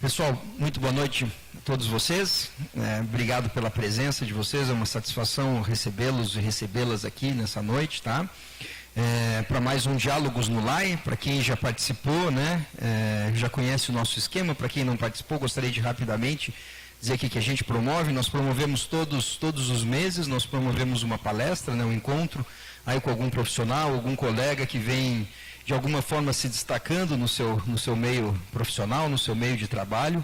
Pessoal, muito boa noite a todos vocês. Obrigado pela presença de vocês. É uma satisfação recebê-los e recebê-las aqui nessa noite, tá? Para mais um Diálogos no LAI, para quem já participou, né? Já conhece o nosso esquema. Para quem não participou, gostaria de rapidamente dizer aqui que a gente promove. Nós promovemos todos os meses, nós promovemos uma palestra, né? Um encontro aí com algum profissional, algum colega que vem de alguma forma se destacando no seu meio profissional, no seu meio de trabalho.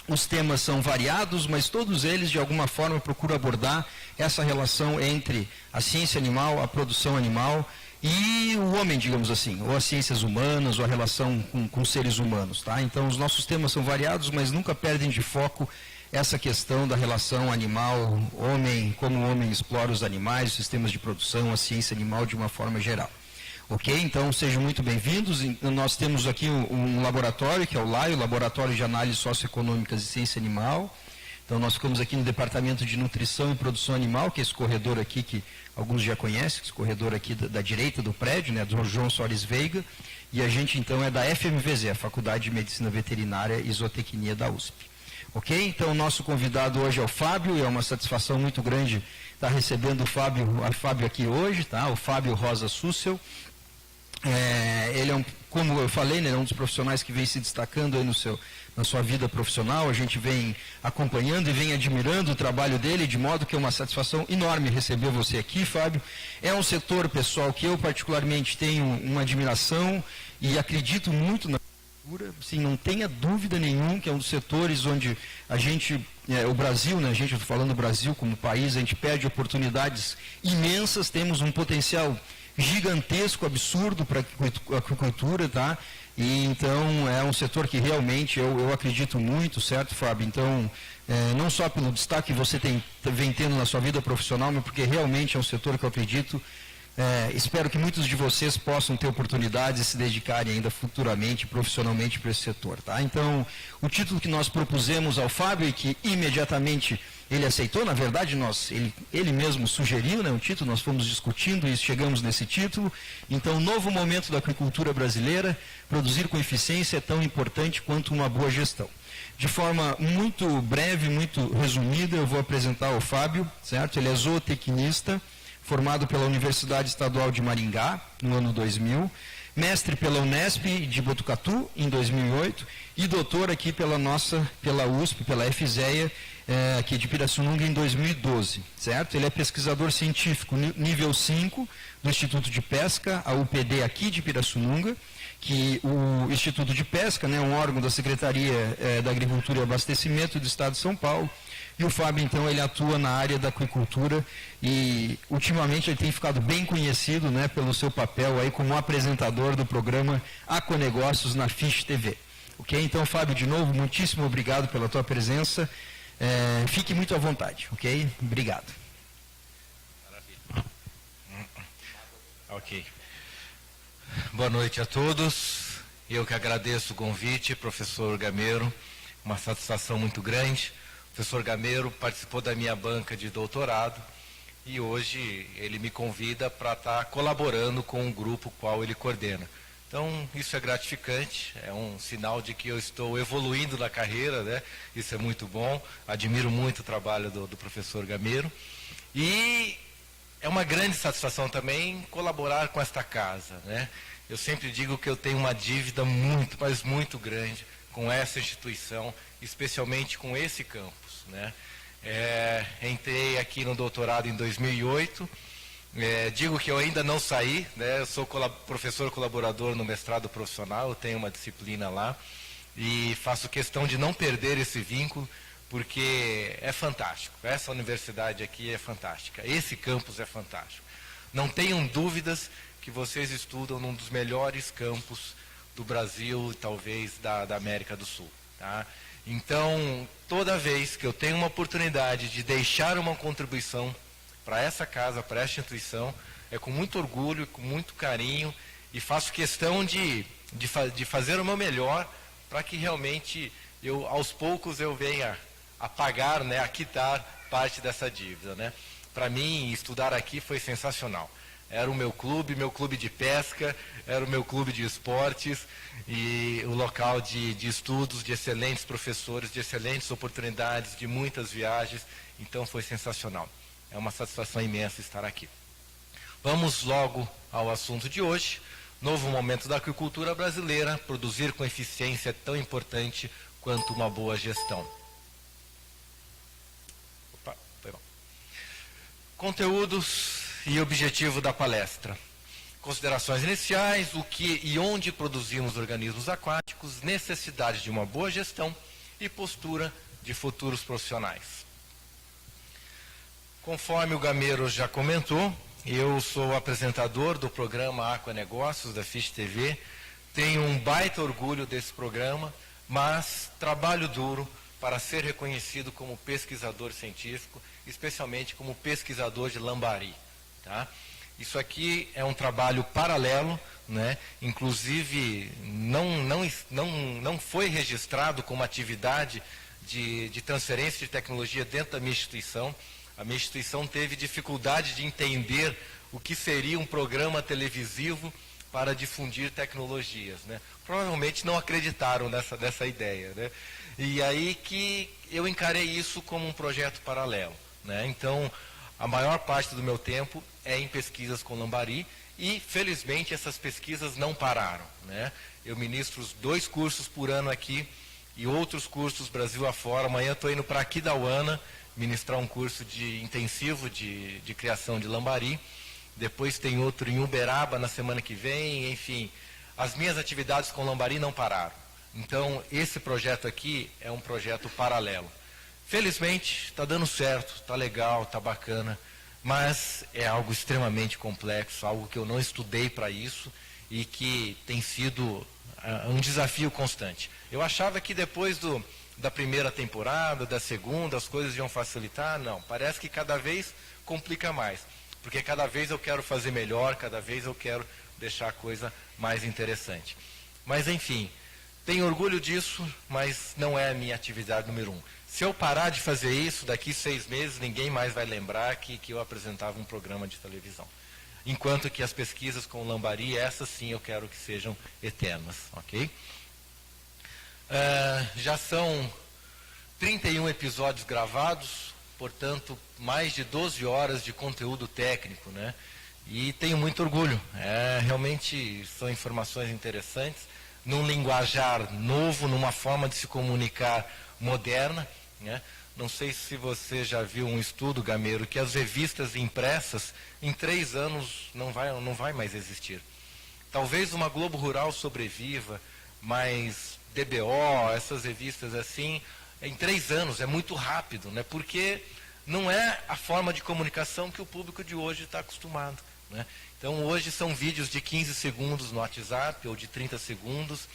Os temas são variados, mas todos eles de alguma forma procuram abordar essa relação entre a ciência animal, a produção animal e o homem, digamos assim, ou as ciências humanas, ou a relação com seres humanos, tá? Então os nossos temas são variados, mas nunca perdem de foco essa questão da relação animal-homem, como o homem explora os animais, os sistemas de produção, a ciência animal de uma forma geral. Ok? Então, sejam muito bem-vindos. Nós temos aqui um laboratório, que é o LAI, o Laboratório de Análises Socioeconômicas e Ciência Animal. Então, nós ficamos aqui no Departamento de Nutrição e Produção Animal, que é esse corredor aqui, que alguns já conhecem, esse corredor aqui da direita do prédio, né, do João Soares Veiga. E a gente, então, é da FMVZ, a Faculdade de Medicina Veterinária e Zootecnia da USP. Ok? Então, o nosso convidado hoje é o Fábio, e é uma satisfação muito grande estar recebendo o Fábio aqui hoje, tá? O Fábio Rosa Sussel. Ele é como eu falei, né, é um dos profissionais que vem se destacando aí na sua vida profissional. A gente vem acompanhando e vem admirando o trabalho dele, de modo que é uma satisfação enorme receber você aqui, Fábio. É um setor, pessoal, que eu particularmente tenho uma admiração e acredito muito na cultura. Assim, não tenha dúvida nenhuma que é um dos setores onde a gente, o Brasil, né, eu estou falando do Brasil como país, a gente perde oportunidades imensas, temos um potencial gigantesco, absurdo para a aquicultura, tá? E então é um setor que realmente eu acredito muito, certo, Fábio? Então, não só pelo destaque que você vem tendo na sua vida profissional, mas porque realmente é um setor que eu acredito. Espero que muitos de vocês possam ter oportunidades e se dedicarem ainda futuramente, profissionalmente para esse setor, tá? Então, o título que nós propusemos ao Fábio e que imediatamente ele aceitou, na verdade, ele mesmo sugeriu, né, o título, nós fomos discutindo e chegamos nesse título. Então, novo momento da aquicultura brasileira, produzir com eficiência é tão importante quanto uma boa gestão. De forma muito breve, muito resumida, eu vou apresentar o Fábio, certo? Ele é zootecnista, formado pela Universidade Estadual de Maringá, no ano 2000, mestre pela Unesp de Botucatu, em 2008, e doutor aqui pela USP, pela FZEA, aqui de Pirassununga, em 2012, certo? Ele é pesquisador científico nível 5 do Instituto de Pesca, a UPD aqui de Pirassununga, que o Instituto de Pesca, né, é um órgão da Secretaria da Agricultura e Abastecimento do Estado de São Paulo. E o Fábio, então, ele atua na área da aquicultura e, ultimamente, ele tem ficado bem conhecido, né, pelo seu papel aí como apresentador do programa Aquanegócios na Fish TV. Ok? Então, Fábio, de novo, muitíssimo obrigado pela tua presença. Fique muito à vontade, ok? Obrigado. Maravilha. Ok. Boa noite a todos. Eu que agradeço o convite, professor Gameiro. Uma satisfação muito grande. O professor Gameiro participou da minha banca de doutorado e hoje ele me convida para estar colaborando com o grupo qual ele coordena. Então, isso é gratificante, é um sinal de que eu estou evoluindo na carreira, né? Isso é muito bom, admiro muito o trabalho do professor Gameiro. E é uma grande satisfação também colaborar com esta casa, né? Eu sempre digo que eu tenho uma dívida muito, mas muito grande com essa instituição, especialmente com esse campus, né? Entrei aqui no doutorado em 2008, digo que eu ainda não saí, né? Eu sou professor colaborador no mestrado profissional, eu tenho uma disciplina lá e faço questão de não perder esse vínculo, porque é fantástico. Essa universidade aqui é fantástica, esse campus é fantástico. Não tenham dúvidas que vocês estudam num dos melhores campus do Brasil e talvez da América do Sul, tá? Então, toda vez que eu tenho uma oportunidade de deixar uma contribuição para essa casa, para essa instituição, é com muito orgulho, com muito carinho, e faço questão de fazer o meu melhor para que realmente aos poucos eu venha a pagar, né, a quitar parte dessa dívida, né? Para mim, estudar aqui foi sensacional. Era o meu clube de pesca, era o meu clube de esportes e o local de estudos, de excelentes professores, de excelentes oportunidades, de muitas viagens. Então foi sensacional. É uma satisfação imensa estar aqui. Vamos logo ao assunto de hoje. Novo momento da agricultura brasileira, produzir com eficiência é tão importante quanto uma boa gestão. Opa, foi bom. Conteúdos e objetivo da palestra. Considerações iniciais, o que e onde produzimos organismos aquáticos, necessidade de uma boa gestão e postura de futuros profissionais. Conforme o Gameiro já comentou, eu sou o apresentador do programa Aquanegócios da Fish TV, tenho um baita orgulho desse programa, mas trabalho duro para ser reconhecido como pesquisador científico, especialmente como pesquisador de lambari. Tá? Isso aqui é um trabalho paralelo, né? Inclusive não foi registrado como atividade de transferência de tecnologia dentro da minha instituição. A minha instituição teve dificuldade de entender o que seria um programa televisivo para difundir tecnologias, né? Provavelmente não acreditaram nessa ideia, né? E aí que eu encarei isso como um projeto paralelo, né? Então, a maior parte do meu tempo é em pesquisas com lambari e, felizmente, essas pesquisas não pararam, né? Eu ministro 2 cursos por ano aqui e outros cursos Brasil afora. Amanhã estou indo para Aquidauana ministrar um curso intensivo de criação de lambari. Depois tem outro em Uberaba na semana que vem. Enfim, as minhas atividades com lambari não pararam. Então, esse projeto aqui é um projeto paralelo. Felizmente, está dando certo, está legal, está bacana, mas é algo extremamente complexo, algo que eu não estudei para isso e que tem sido um desafio constante. Eu achava que depois da primeira temporada, da segunda, as coisas iam facilitar. Não, parece que cada vez complica mais, porque cada vez eu quero fazer melhor, cada vez eu quero deixar a coisa mais interessante. Mas, enfim, tenho orgulho disso, mas não é a minha atividade número 1. Se eu parar de fazer isso, daqui 6 meses, ninguém mais vai lembrar que eu apresentava um programa de televisão. Enquanto que as pesquisas com o lambari, essas sim eu quero que sejam eternas, ok? Já são 31 episódios gravados, portanto, mais de 12 horas de conteúdo técnico, né? E tenho muito orgulho. Realmente são informações interessantes, num linguajar novo, numa forma de se comunicar moderna, né? Não sei se você já viu um estudo, Gameiro, que as revistas impressas, em 3 anos, não vai mais existir. Talvez uma Globo Rural sobreviva, mas DBO, essas revistas assim, em 3 anos, é muito rápido, né? Porque não é a forma de comunicação que o público de hoje está acostumado, né? Então, hoje são vídeos de 15 segundos no WhatsApp, ou de 30 segundos,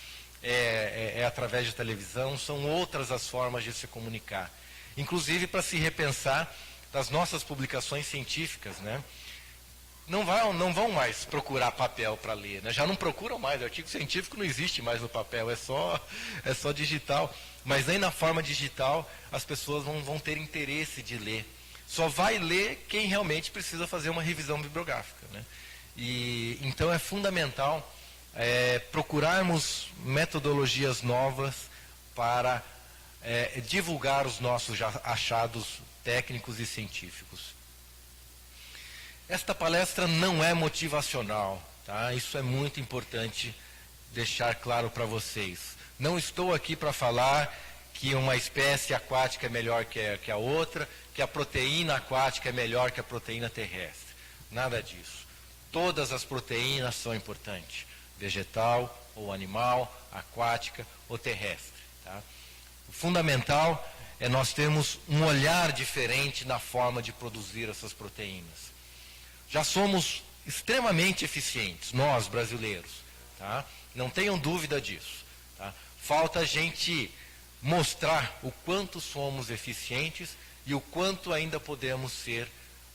através de televisão, são outras as formas de se comunicar. Inclusive para se repensar das nossas publicações científicas, né? Não vão mais procurar papel para ler, né? Já não procuram mais, o artigo científico não existe mais no papel, é só digital. Mas nem na forma digital as pessoas vão ter interesse de ler. Só vai ler quem realmente precisa fazer uma revisão bibliográfica, né? E então é fundamental procurarmos metodologias novas para divulgar os nossos achados técnicos e científicos. Esta palestra não é motivacional, tá? Isso é muito importante deixar claro para vocês. Não estou aqui para falar que uma espécie aquática é melhor que a outra, que a proteína aquática é melhor que a proteína terrestre. Nada disso. Todas as proteínas são importantes, vegetal ou animal, aquática ou terrestre, tá? O fundamental é nós termos um olhar diferente na forma de produzir essas proteínas. Já somos extremamente eficientes, nós brasileiros, tá? Não tenham dúvida disso, tá? Falta a gente mostrar o quanto somos eficientes e o quanto ainda podemos ser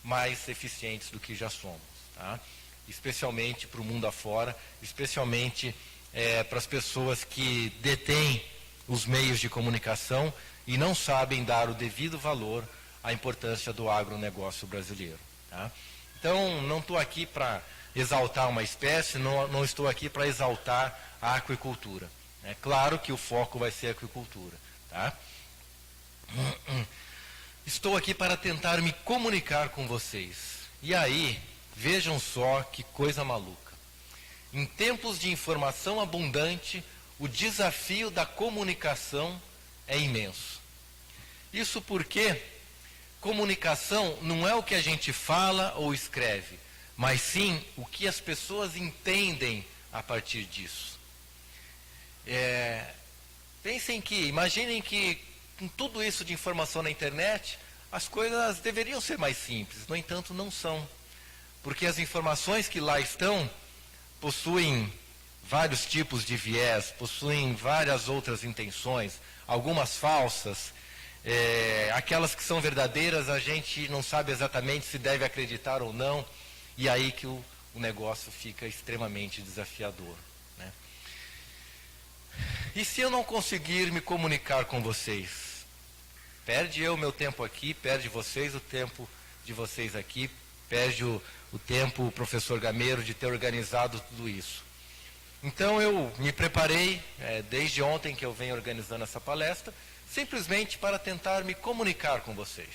mais eficientes do que já somos, tá? Especialmente para o mundo afora, especialmente para as pessoas que detêm os meios de comunicação e não sabem dar o devido valor à importância do agronegócio brasileiro, tá? Então, não estou aqui para exaltar uma espécie, não estou aqui para exaltar a aquicultura. É claro que o foco vai ser a aquicultura. Tá? Estou aqui para tentar me comunicar com vocês. E aí, vejam só que coisa maluca. Em tempos de informação abundante, o desafio da comunicação é imenso. Isso porque comunicação não é o que a gente fala ou escreve, mas sim o que as pessoas entendem a partir disso. Imaginem que com tudo isso de informação na internet, as coisas deveriam ser mais simples, no entanto não são. Porque as informações que lá estão possuem vários tipos de viés, possuem várias outras intenções, algumas falsas, aquelas que são verdadeiras a gente não sabe exatamente se deve acreditar ou não, e aí que o negócio fica extremamente desafiador. Né? E se eu não conseguir me comunicar com vocês? Perde eu meu tempo aqui, perde vocês o tempo de vocês aqui, perde o tempo, o professor Gameiro, de ter organizado tudo isso. Então eu me preparei, desde ontem que eu venho organizando essa palestra, simplesmente para tentar me comunicar com vocês.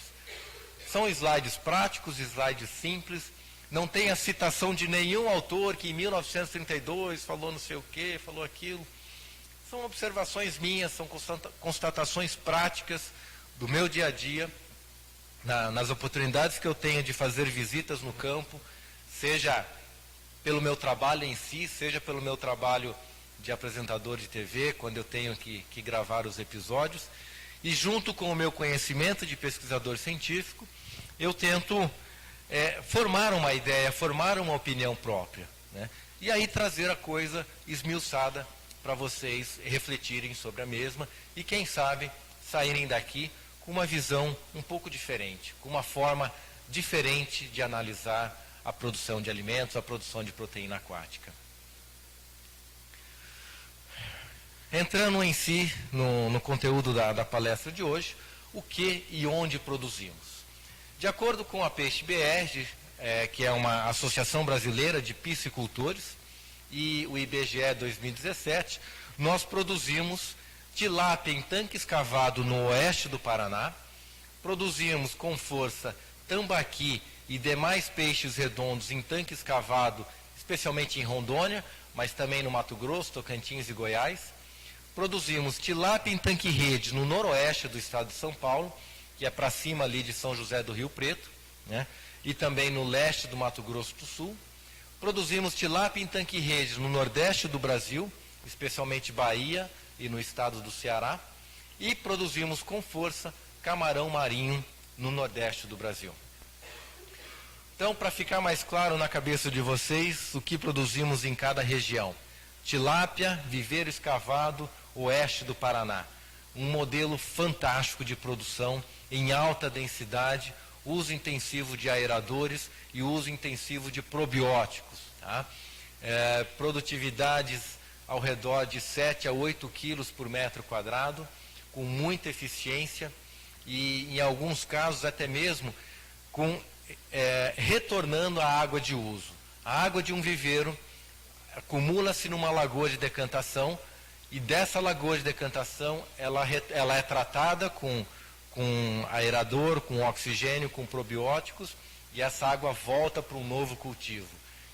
São slides práticos, slides simples, não tem a citação de nenhum autor que em 1932 falou não sei o que, falou aquilo. São observações minhas, são constatações práticas do meu dia a dia, nas oportunidades que eu tenho de fazer visitas no campo, seja pelo meu trabalho em si, seja pelo meu trabalho de apresentador de TV, quando eu tenho que gravar os episódios, e junto com o meu conhecimento de pesquisador científico, eu tento formar uma ideia, formar uma opinião própria, né? E aí trazer a coisa esmiuçada para vocês refletirem sobre a mesma e, quem sabe, saírem daqui com uma visão um pouco diferente, com uma forma diferente de analisar a produção de alimentos, a produção de proteína aquática. Entrando em si, no conteúdo da palestra de hoje, o que e onde produzimos. De acordo com a Peixe BR, que é uma associação brasileira de piscicultores, e o IBGE 2017, nós produzimos tilápia em tanque escavado no oeste do Paraná, produzimos com força tambaqui e demais peixes redondos em tanque escavado, especialmente em Rondônia, mas também no Mato Grosso, Tocantins e Goiás. Produzimos tilápia em tanque-rede no noroeste do estado de São Paulo, que é para cima ali de São José do Rio Preto, né? E também no leste do Mato Grosso do Sul. Produzimos tilápia em tanque-rede no nordeste do Brasil, especialmente Bahia e no estado do Ceará. E produzimos com força camarão marinho no nordeste do Brasil. Então, para ficar mais claro na cabeça de vocês, o que produzimos em cada região. Tilápia, viveiro escavado, oeste do Paraná. Um modelo fantástico de produção em alta densidade, uso intensivo de aeradores e uso intensivo de probióticos. Tá? Produtividades ao redor de 7 a 8 quilos por metro quadrado, com muita eficiência e, em alguns casos, até mesmo retornando a água de uso. A água de um viveiro acumula-se numa lagoa de decantação e dessa lagoa de decantação ela é tratada com aerador, com oxigênio, com probióticos, e essa água volta para um novo cultivo.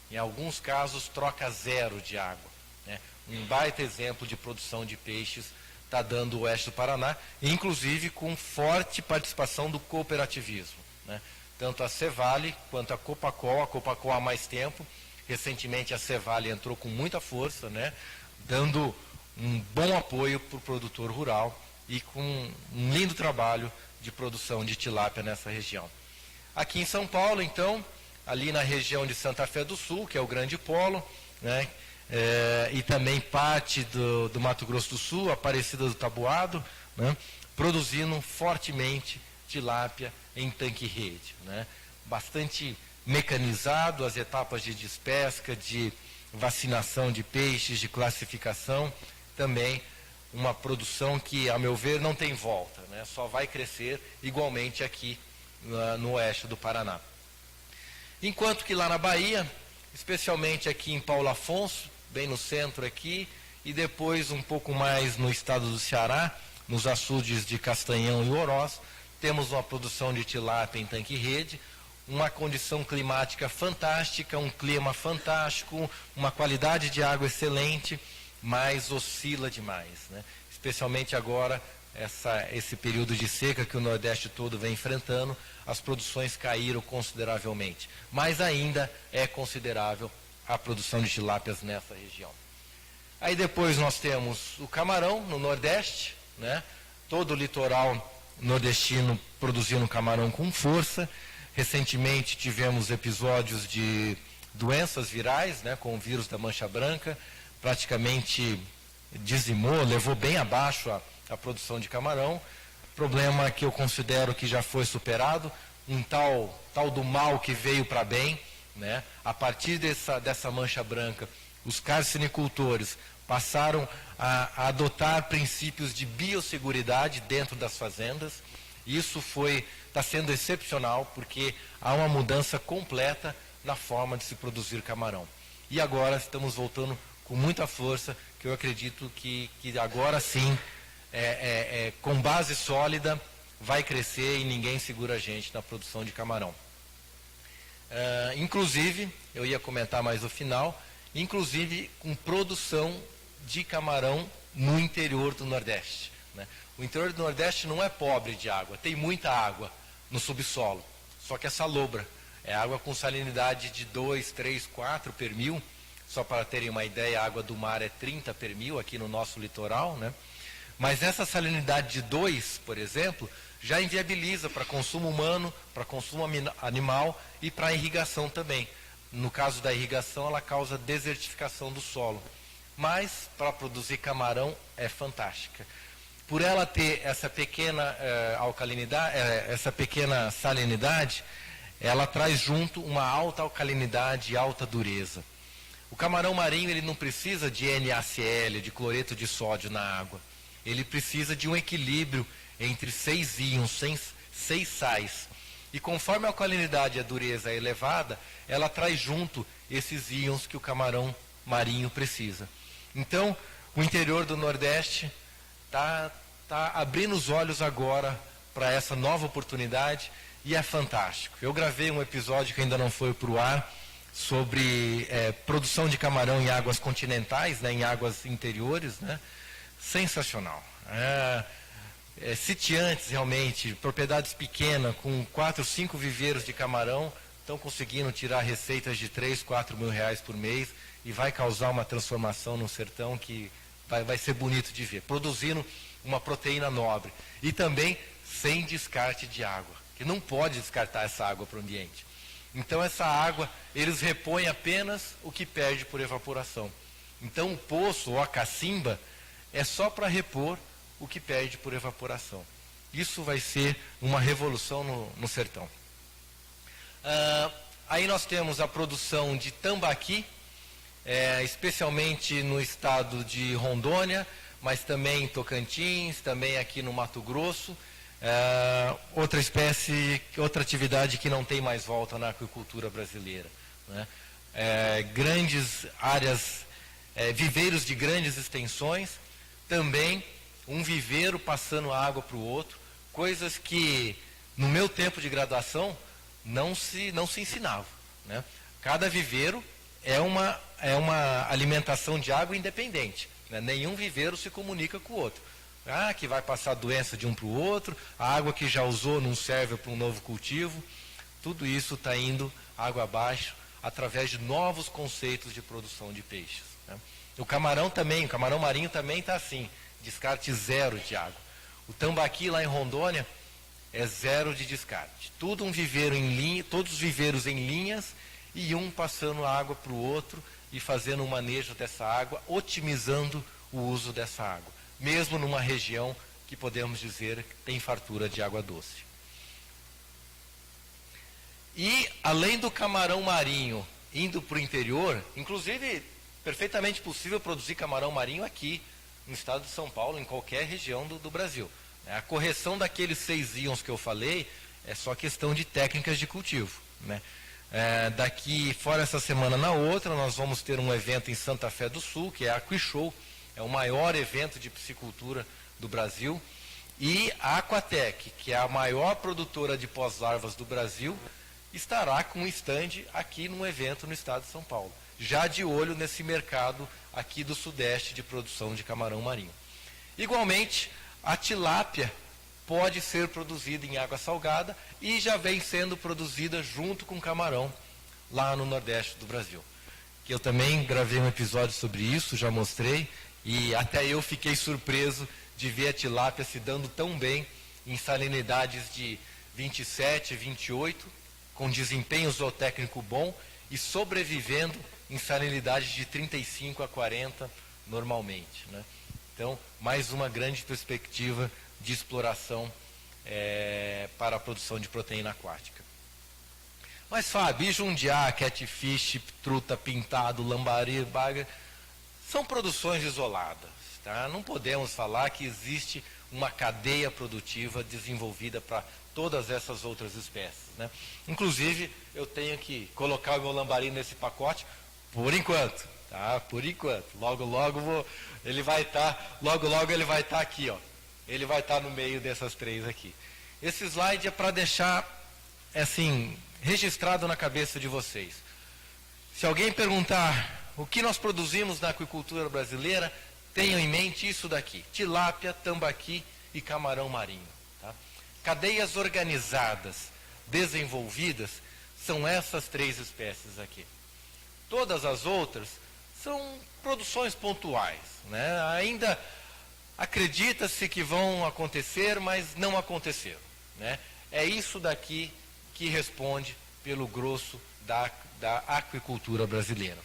Em alguns casos, troca zero de água. Né? Um baita exemplo de produção de peixes está dando o oeste do Paraná, inclusive com forte participação do cooperativismo. Né? Tanto a Cevale quanto a Copacol há mais tempo. Recentemente a Cevale entrou com muita força, né? Dando um bom apoio para o produtor rural e com um lindo trabalho de produção de tilápia nessa região. Aqui em São Paulo, então, ali na região de Santa Fé do Sul, que é o grande polo, né? E também parte do Mato Grosso do Sul, Aparecida do Taboado, né? Produzindo fortemente tilápia em tanque-rede. Né? Bastante mecanizado, as etapas de despesca, de vacinação de peixes, de classificação, também uma produção que, a meu ver, não tem volta, né? Só vai crescer igualmente aqui no oeste do Paraná. Enquanto que lá na Bahia, especialmente aqui em Paulo Afonso, bem no centro aqui, e depois um pouco mais no estado do Ceará, nos açudes de Castanhão e Oroz, temos uma produção de tilápia em tanque-rede, uma condição climática fantástica, um clima fantástico, uma qualidade de água excelente, mas oscila demais, né? Especialmente agora, esse período de seca que o Nordeste todo vem enfrentando, as produções caíram consideravelmente, mas ainda é considerável a produção de tilápias nessa região. Aí depois nós temos o camarão no Nordeste, né? Todo o litoral nordestino produzindo camarão com força. Recentemente tivemos episódios de doenças virais, né, com o vírus da mancha branca, praticamente dizimou, levou bem abaixo a produção de camarão. Problema que eu considero que já foi superado, um tal do mal que veio para bem, né? A partir dessa mancha branca, os carcinicultores passaram a adotar princípios de biosseguridade dentro das fazendas. Isso está sendo excepcional, porque há uma mudança completa na forma de se produzir camarão. E agora estamos voltando com muita força, que eu acredito que agora sim, com base sólida, vai crescer e ninguém segura a gente na produção de camarão. Inclusive, eu ia comentar mais no final, inclusive com produção de camarão no interior do Nordeste, né? O interior do Nordeste não é pobre de água, tem muita água no subsolo, só que é salobra, é água com salinidade de 2, 3, 4 per mil, só para terem uma ideia, a água do mar é 30 per mil aqui no nosso litoral, né? Mas essa salinidade de 2, por exemplo, já inviabiliza para consumo humano, para consumo animal e para irrigação também. No caso da irrigação, ela causa desertificação do solo, mas para produzir camarão é fantástica. Por ela ter essa pequena alcalinidade, essa pequena salinidade, ela traz junto uma alta alcalinidade e alta dureza. O camarão marinho ele não precisa de NaCl, de cloreto de sódio na água. Ele precisa de um equilíbrio entre 6 íons, 6 sais. E conforme a alcalinidade e a dureza é elevada, ela traz junto esses íons que o camarão marinho precisa. Então, o interior do Nordeste está abrindo os olhos agora para essa nova oportunidade e é fantástico. Eu gravei um episódio que ainda não foi para o ar sobre produção de camarão em águas continentais, né, em águas interiores, né? Sensacional. Sitiantes realmente, propriedades pequenas com 4, 5 viveiros de camarão estão conseguindo tirar receitas de 3, 4 mil reais por mês e vai causar uma transformação no sertão que vai ser bonito de ver, produzindo uma proteína nobre e também sem descarte de água, que não pode descartar essa água para o ambiente. Então essa água, eles repõem apenas o que perde por evaporação. Então o poço ou a cacimba é só para repor o que perde por evaporação. Isso vai ser uma revolução no sertão. Aí nós temos a produção de tambaqui, especialmente no estado de Rondônia, mas também em Tocantins, também aqui no Mato Grosso. Outra espécie, outra atividade que não tem mais volta na aquicultura brasileira, né? Grandes áreas, viveiros de grandes extensões, também um viveiro passando água para o outro, coisas que no meu tempo de graduação não se ensinava, né? Cada viveiro é uma alimentação de água independente, né? Nenhum viveiro se comunica com o outro. Que vai passar doença de um para o outro, a água que já usou não serve para um novo cultivo. Tudo isso está indo água abaixo através de novos conceitos de produção de peixes, né? O camarão marinho também está assim, descarte zero de água. O tambaqui lá em Rondônia é zero de descarte. Tudo um viveiro em linha, todos os viveiros em linhas e um passando água para o outro e fazendo um manejo dessa água, otimizando o uso dessa água, mesmo numa região que podemos dizer que tem fartura de água doce. E além do camarão marinho indo para o interior, inclusive perfeitamente possível produzir camarão marinho aqui no estado de São Paulo, em qualquer região do Brasil. A correção daqueles 6 íons que eu falei é só questão de técnicas de cultivo, né? Daqui, fora essa semana, na outra, nós vamos ter um evento em Santa Fé do Sul, que é a AquiShow, é o maior evento de piscicultura do Brasil. E a Aquatec, que é a maior produtora de pós-larvas do Brasil, estará com um stand aqui num evento no estado de São Paulo, já de olho nesse mercado aqui do Sudeste de produção de camarão marinho. Igualmente, a tilápia pode ser produzida em água salgada e já vem sendo produzida junto com camarão lá no Nordeste do Brasil. Que eu também gravei um episódio sobre isso, já mostrei, e até eu fiquei surpreso de ver a tilápia se dando tão bem em salinidades de 27, 28, com desempenho zootécnico bom e sobrevivendo em salinidades de 35 a 40 normalmente, né? Então, mais uma grande perspectiva de exploração para a produção de proteína aquática. Mas, Fábio, jundiá, catfish, truta, pintado, lambari, baga, são produções isoladas, tá? Não podemos falar que existe uma cadeia produtiva desenvolvida para todas essas outras espécies, né? Inclusive, eu tenho que colocar o meu lambari nesse pacote por enquanto, tá? Por enquanto. Logo, logo ele vai estar, ele vai estar aqui, ó. Ele vai estar no meio dessas três aqui. Esse slide é para deixar, assim, registrado na cabeça de vocês. Se alguém perguntar o que nós produzimos na aquicultura brasileira, tenham em mente isso daqui: tilápia, tambaqui e camarão marinho. Tá? Cadeias organizadas, desenvolvidas, são essas três espécies aqui. Todas as outras são produções pontuais, né? Ainda acredita-se que vão acontecer, mas não aconteceram, né? É isso daqui que responde pelo grosso da aquicultura brasileira.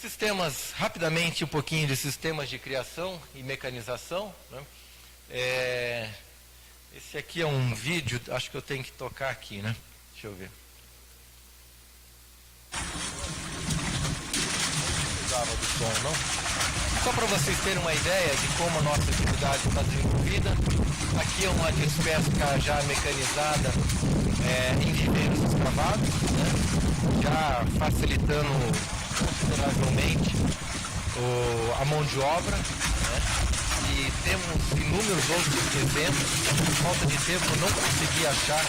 Sistemas, rapidamente um pouquinho de sistemas de criação e mecanização, né? Esse aqui é um vídeo, acho que eu tenho que tocar aqui, né? Deixa eu ver. Não precisava do som, não? Só para vocês terem uma ideia de como a nossa atividade está desenvolvida, aqui é uma despesca já mecanizada em viveiros escavados, né? Já facilitando consideravelmente a mão de obra, né? E temos inúmeros outros exemplos. Por falta de tempo, eu não consegui achar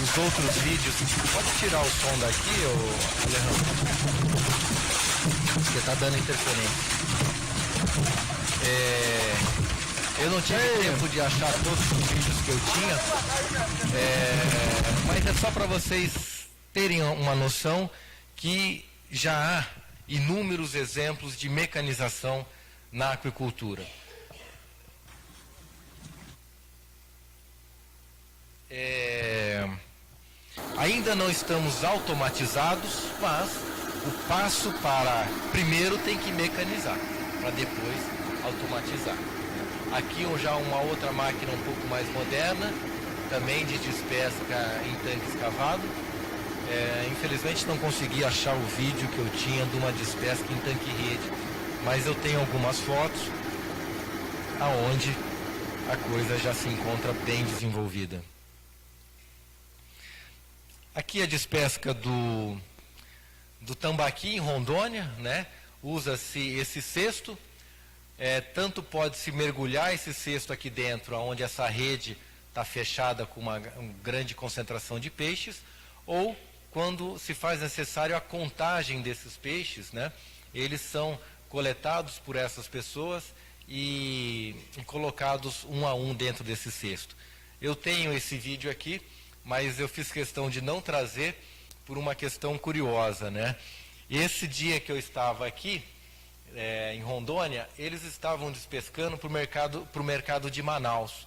os outros vídeos. Pode tirar o som daqui, Alejandro? Porque está dando interferência. Eu não tive tempo de achar todos os vídeos que eu tinha, mas é só para vocês terem uma noção que já há inúmeros exemplos de mecanização na aquicultura. Ainda não estamos automatizados, mas o passo para primeiro tem que mecanizar, para depois automatizar. Aqui já uma outra máquina um pouco mais moderna, também de despesca em tanque escavado. Infelizmente não consegui achar o vídeo que eu tinha de uma despesca em tanque-rede, mas eu tenho algumas fotos aonde a coisa já se encontra bem desenvolvida. Aqui a despesca do tambaqui em Rondônia, né? Usa-se esse cesto, tanto pode-se mergulhar esse cesto aqui dentro, onde essa rede está fechada com uma grande concentração de peixes, ou quando se faz necessário a contagem desses peixes, né? Eles são coletados por essas pessoas e colocados um a um dentro desse cesto. Eu tenho esse vídeo aqui, mas eu fiz questão de não trazer por uma questão curiosa, né? Esse dia que eu estava aqui, em Rondônia, eles estavam despescando para o mercado de Manaus.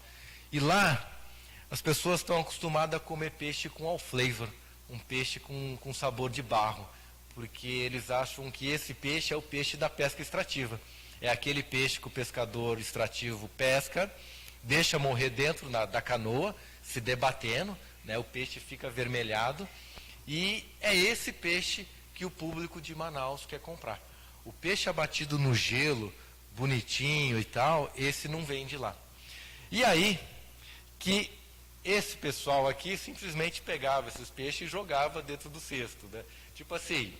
E lá, as pessoas estão acostumadas a comer peixe com all flavor, um peixe com sabor de barro, porque eles acham que esse peixe é o peixe da pesca extrativa. É aquele peixe que o pescador extrativo pesca, deixa morrer dentro da canoa, se debatendo, né? O peixe fica avermelhado, e é esse peixe que o público de Manaus quer comprar. O peixe abatido no gelo, bonitinho e tal, esse não vem de lá. E aí que esse pessoal aqui simplesmente pegava esses peixes e jogava dentro do cesto, né? Tipo assim,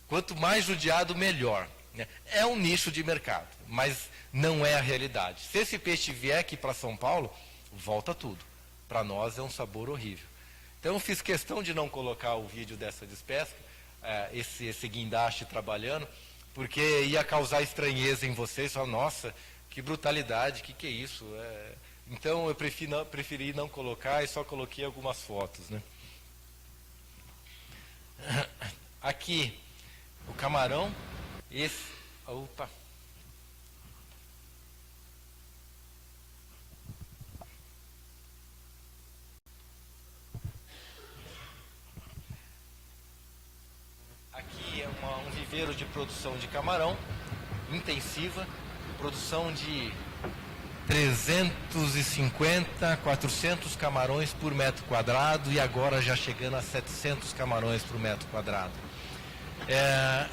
quanto mais judiado, melhor, né? É um nicho de mercado, mas não é a realidade. Se esse peixe vier aqui para São Paulo, volta tudo. Para nós é um sabor horrível. Então eu fiz questão de não colocar o vídeo dessa despesca, esse guindaste trabalhando, porque ia causar estranheza em vocês, falar, nossa, que brutalidade, que é isso? Então eu preferi não colocar e só coloquei algumas fotos, né? Aqui, o camarão, opa. Aqui é um viveiro de produção de camarão, intensiva, produção de 350, 400 camarões por metro quadrado e agora já chegando a 700 camarões por metro quadrado.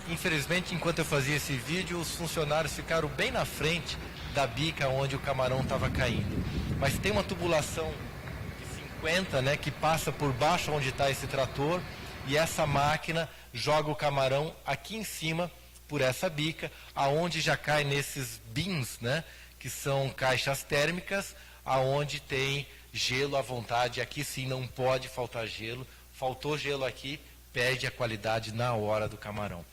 Infelizmente, enquanto eu fazia esse vídeo, os funcionários ficaram bem na frente da bica onde o camarão estava caindo. Mas tem uma tubulação de 50, né, que passa por baixo onde está esse trator e essa máquina joga o camarão aqui em cima por essa bica, aonde já cai nesses bins, né, que são caixas térmicas, aonde tem gelo à vontade. Aqui sim não pode faltar gelo. Faltou gelo aqui, perde a qualidade na hora do camarão.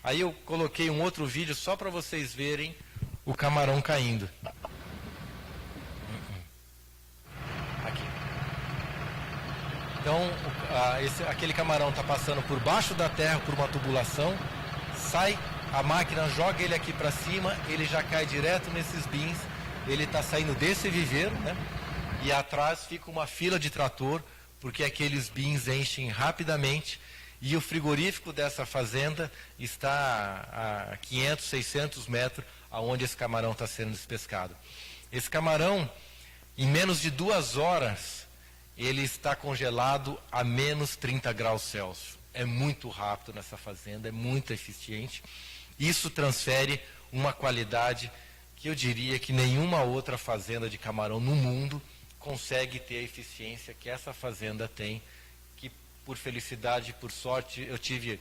Aí eu coloquei um outro vídeo só para vocês verem o camarão caindo. Aqui. Então, aquele camarão está passando por baixo da terra por uma tubulação, sai, a máquina joga ele aqui para cima, ele já cai direto nesses bins, ele está saindo desse viveiro, né? E atrás fica uma fila de trator, porque aqueles bins enchem rapidamente, e o frigorífico dessa fazenda está a 500, 600 metros aonde esse camarão está sendo despescado. Esse camarão, em menos de 2 horas, ele está congelado a menos 30 graus Celsius. É muito rápido nessa fazenda, é muito eficiente. Isso transfere uma qualidade que eu diria que nenhuma outra fazenda de camarão no mundo consegue ter a eficiência que essa fazenda tem, que por felicidade, por sorte, eu tive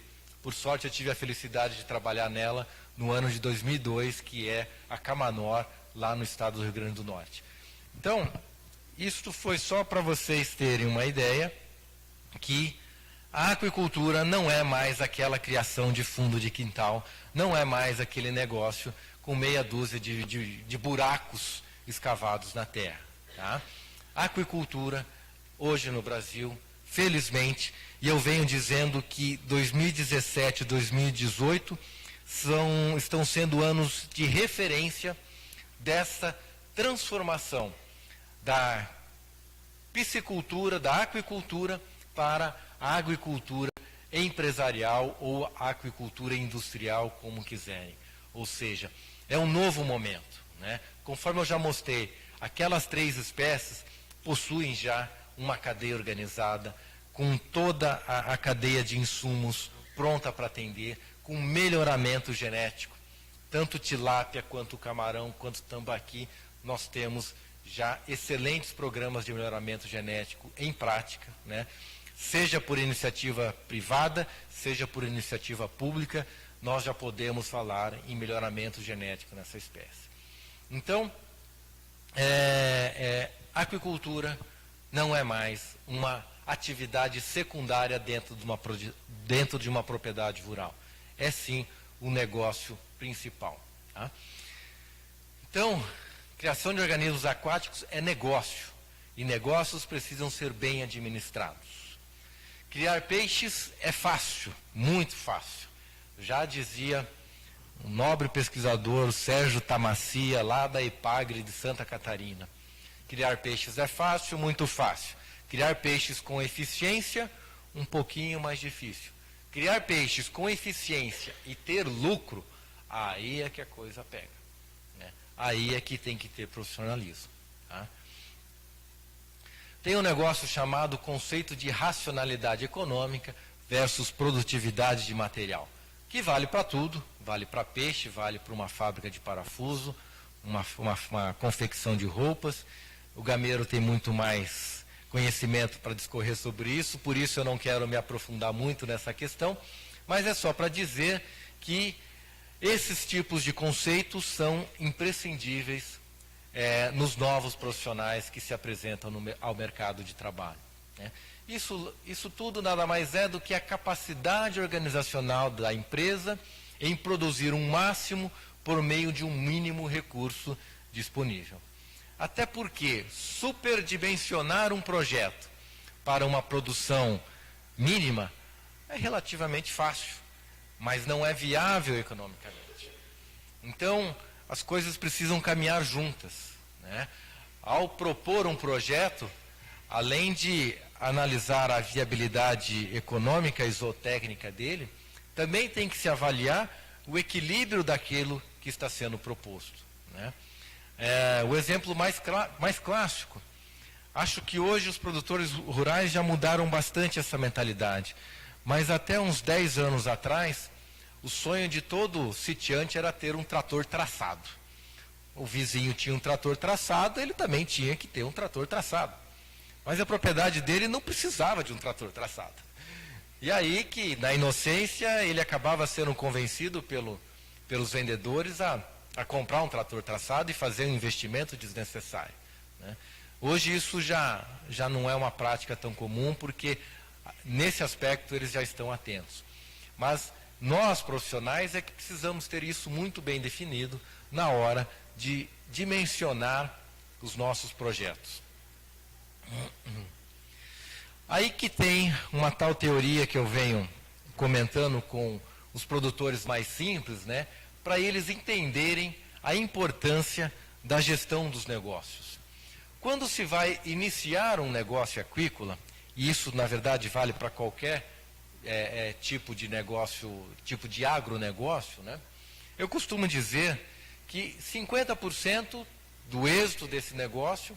a felicidade de trabalhar nela no ano de 2002, que é a Camanor, lá no estado do Rio Grande do Norte. Então, isso foi só para vocês terem uma ideia que a aquicultura não é mais aquela criação de fundo de quintal, não é mais aquele negócio com meia dúzia de buracos escavados na terra. Tá? A aquicultura, hoje no Brasil, felizmente, e eu venho dizendo que 2017 e 2018 estão sendo anos de referência dessa transformação da piscicultura, da aquicultura, para a agricultura empresarial ou aquicultura industrial, como quiserem. Ou seja, é um novo momento, né? Conforme eu já mostrei, aquelas 3 espécies possuem já uma cadeia organizada, com toda a cadeia de insumos pronta para atender, com melhoramento genético. Tanto tilápia, quanto camarão, quanto tambaqui, nós temos já excelentes programas de melhoramento genético em prática, né? Seja por iniciativa privada, seja por iniciativa pública, nós já podemos falar em melhoramento genético nessa espécie. Então, a aquicultura não é mais uma atividade secundária dentro de uma propriedade rural. É sim o negócio principal. Tá? Então, criação de organismos aquáticos é negócio, e negócios precisam ser bem administrados. Criar peixes é fácil, muito fácil. Já dizia um nobre pesquisador, Sérgio Tamacia, lá da Ipagre de Santa Catarina. Criar peixes é fácil, muito fácil. Criar peixes com eficiência, um pouquinho mais difícil. Criar peixes com eficiência e ter lucro, aí é que a coisa pega. Né? Aí é que tem que ter profissionalismo. Tá? Tem um negócio chamado conceito de racionalidade econômica versus produtividade de material, que vale para tudo, vale para peixe, vale para uma fábrica de parafuso, uma confecção de roupas. O gameiro tem muito mais conhecimento para discorrer sobre isso, por isso eu não quero me aprofundar muito nessa questão, mas é só para dizer que esses tipos de conceitos são imprescindíveis nos novos profissionais que se apresentam ao mercado de trabalho, né? Isso tudo nada mais é do que a capacidade organizacional da empresa em produzir um máximo por meio de um mínimo recurso disponível. Até porque superdimensionar um projeto para uma produção mínima é relativamente fácil, mas não é viável economicamente. Então, as coisas precisam caminhar juntas, né? Ao propor um projeto, além de analisar a viabilidade econômica e zootécnica dele, também tem que se avaliar o equilíbrio daquilo que está sendo proposto, né? O exemplo mais clássico, acho que hoje os produtores rurais já mudaram bastante essa mentalidade, mas até uns 10 anos atrás, o sonho de todo sitiante era ter um trator traçado. O vizinho tinha um trator traçado, ele também tinha que ter um trator traçado. Mas a propriedade dele não precisava de um trator traçado. E aí que, na inocência, ele acabava sendo convencido pelos vendedores a comprar um trator traçado e fazer um investimento desnecessário, né? Hoje isso já não é uma prática tão comum, porque nesse aspecto eles já estão atentos. Mas nós, profissionais, é que precisamos ter isso muito bem definido na hora de dimensionar os nossos projetos. Aí que tem uma tal teoria que eu venho comentando com os produtores mais simples, né, para eles entenderem a importância da gestão dos negócios. Quando se vai iniciar um negócio aquícola, e isso na verdade vale para qualquer tipo de negócio, tipo de agronegócio, né, eu costumo dizer que 50% do êxito desse negócio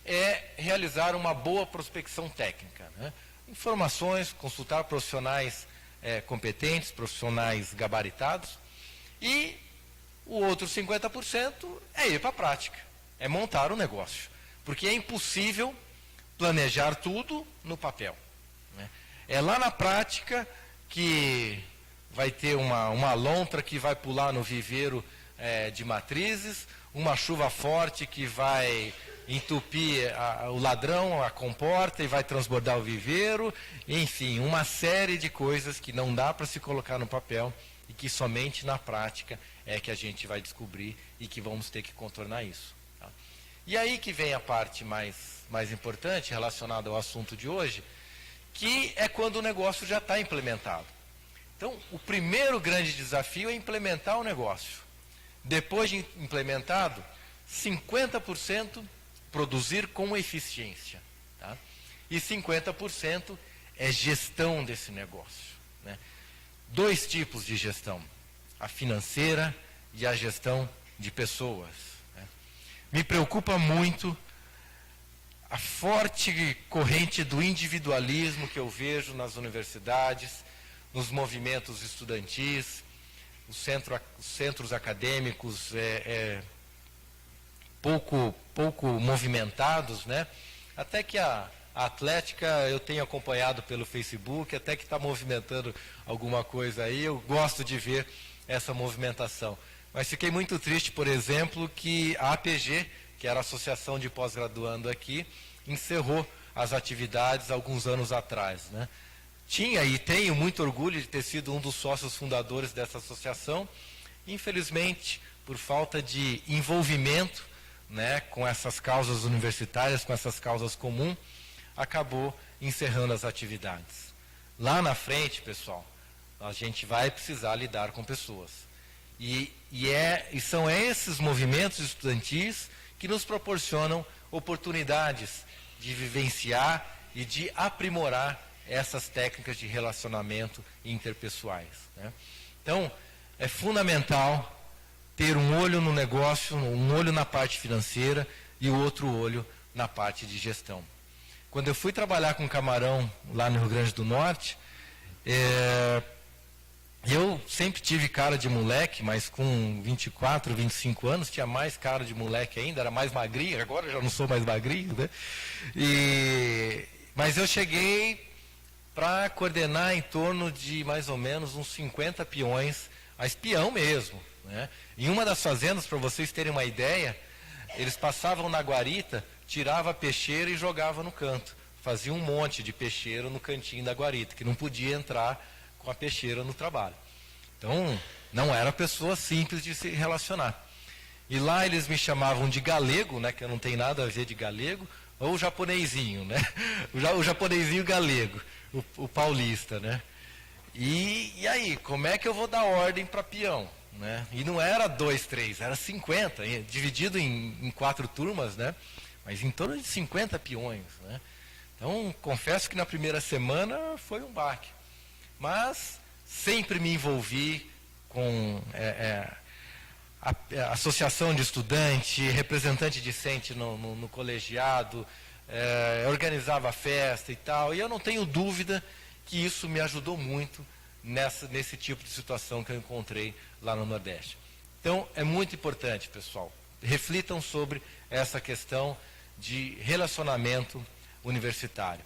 é realizar uma boa prospecção técnica, né? Informações, consultar profissionais competentes, profissionais gabaritados, e o outro 50% é ir para a prática, é montar o negócio, porque é impossível planejar tudo no papel, né? É lá na prática que vai ter uma lontra que vai pular no viveiro de matrizes, uma chuva forte que vai entupir o ladrão, a comporta e vai transbordar o viveiro, enfim, uma série de coisas que não dá para se colocar no papel e que somente na prática é que a gente vai descobrir e que vamos ter que contornar isso, tá? E aí que vem a parte mais importante relacionada ao assunto de hoje, que é quando o negócio já está implementado. Então, o primeiro grande desafio é implementar o negócio. Depois de implementado, 50% produzir com eficiência, tá? E 50% é gestão desse negócio, né? 2 tipos de gestão, a financeira e a gestão de pessoas, né? Me preocupa muito a forte corrente do individualismo que eu vejo nas universidades, nos movimentos estudantis, os centros acadêmicos pouco movimentados, né? Até que a Atlética eu tenho acompanhado pelo Facebook, até que está movimentando alguma coisa aí, eu gosto de ver essa movimentação. Mas fiquei muito triste, por exemplo, que a APG, que era a Associação de Pós-Graduando aqui, encerrou as atividades alguns anos atrás, né? Tinha e tenho muito orgulho de ter sido um dos sócios fundadores dessa associação. Infelizmente, por falta de envolvimento, né, com essas causas universitárias, com essas causas comuns, acabou encerrando as atividades. Lá na frente, pessoal, a gente vai precisar lidar com pessoas. E são esses movimentos estudantis que nos proporcionam oportunidades de vivenciar e de aprimorar essas técnicas de relacionamento interpessoais, né? Então, é fundamental ter um olho no negócio, um olho na parte financeira e o outro olho na parte de gestão. Quando eu fui trabalhar com camarão lá no Rio Grande do Norte, Eu sempre tive cara de moleque, mas com 24, 25 anos, tinha mais cara de moleque ainda, era mais magrinho, agora eu já não sou mais magrinho, né? Mas eu cheguei para coordenar em torno de mais ou menos uns 50 peões, a espião mesmo, né? Em uma das fazendas, para vocês terem uma ideia, eles passavam na guarita, tiravam a peixeira e jogavam no canto. Faziam um monte de peixeira no cantinho da guarita, que não podia entrar com a peixeira no trabalho. Então, não era pessoa simples de se relacionar. E lá eles me chamavam de galego, né, que eu não tenho nada a ver de galego, ou japonesinho, né? O japonesinho galego, o paulista, né? E aí, como é que eu vou dar ordem para peão? Né? E não era 2, 3, era 50, dividido em 4 turmas, né? Mas em torno de 50 peões, né? Então, confesso que na primeira semana foi um baque. Mas sempre me envolvi com a associação de estudante, representante discente no colegiado, organizava festa e tal. E eu não tenho dúvida que isso me ajudou muito nesse tipo de situação que eu encontrei lá no Nordeste. Então, é muito importante, pessoal, reflitam sobre essa questão de relacionamento universitário.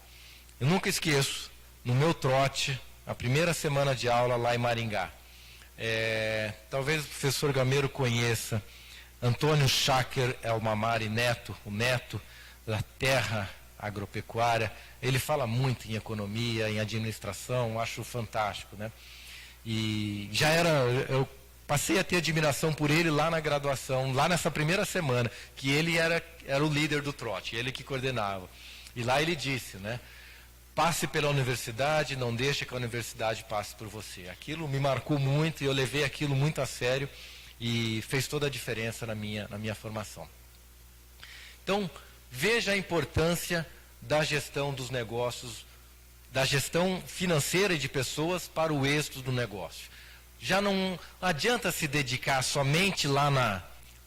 Eu nunca esqueço, no meu trote, a primeira semana de aula lá em Maringá, talvez o professor Gameiro conheça Antônio Schacker Elmamari Neto, o neto da terra agropecuária. Ele fala muito em economia, em administração, acho fantástico, né? E eu passei a ter admiração por ele lá na graduação, lá nessa primeira semana, que ele era o líder do trote, ele que coordenava. E lá ele disse, né? Passe pela universidade, não deixe que a universidade passe por você. Aquilo me marcou muito e eu levei aquilo muito a sério e fez toda a diferença na minha formação. Então, veja a importância da gestão dos negócios, da gestão financeira e de pessoas para o êxito do negócio. Já não adianta se dedicar somente lá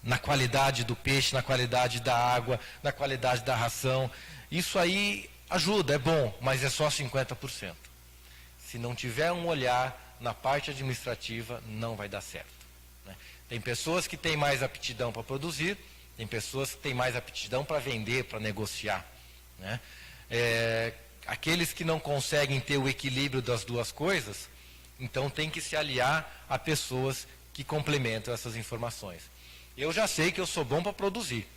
na qualidade do peixe, na qualidade da água, na qualidade da ração. Isso aí ajuda, é bom, mas é só 50%. Se não tiver um olhar na parte administrativa, não vai dar certo, né? Tem pessoas que têm mais aptidão para produzir, tem pessoas que têm mais aptidão para vender, para negociar, né? Aqueles que não conseguem ter o equilíbrio das duas coisas, então tem que se aliar a pessoas que complementam essas informações. Eu já sei que eu sou bom para produzir,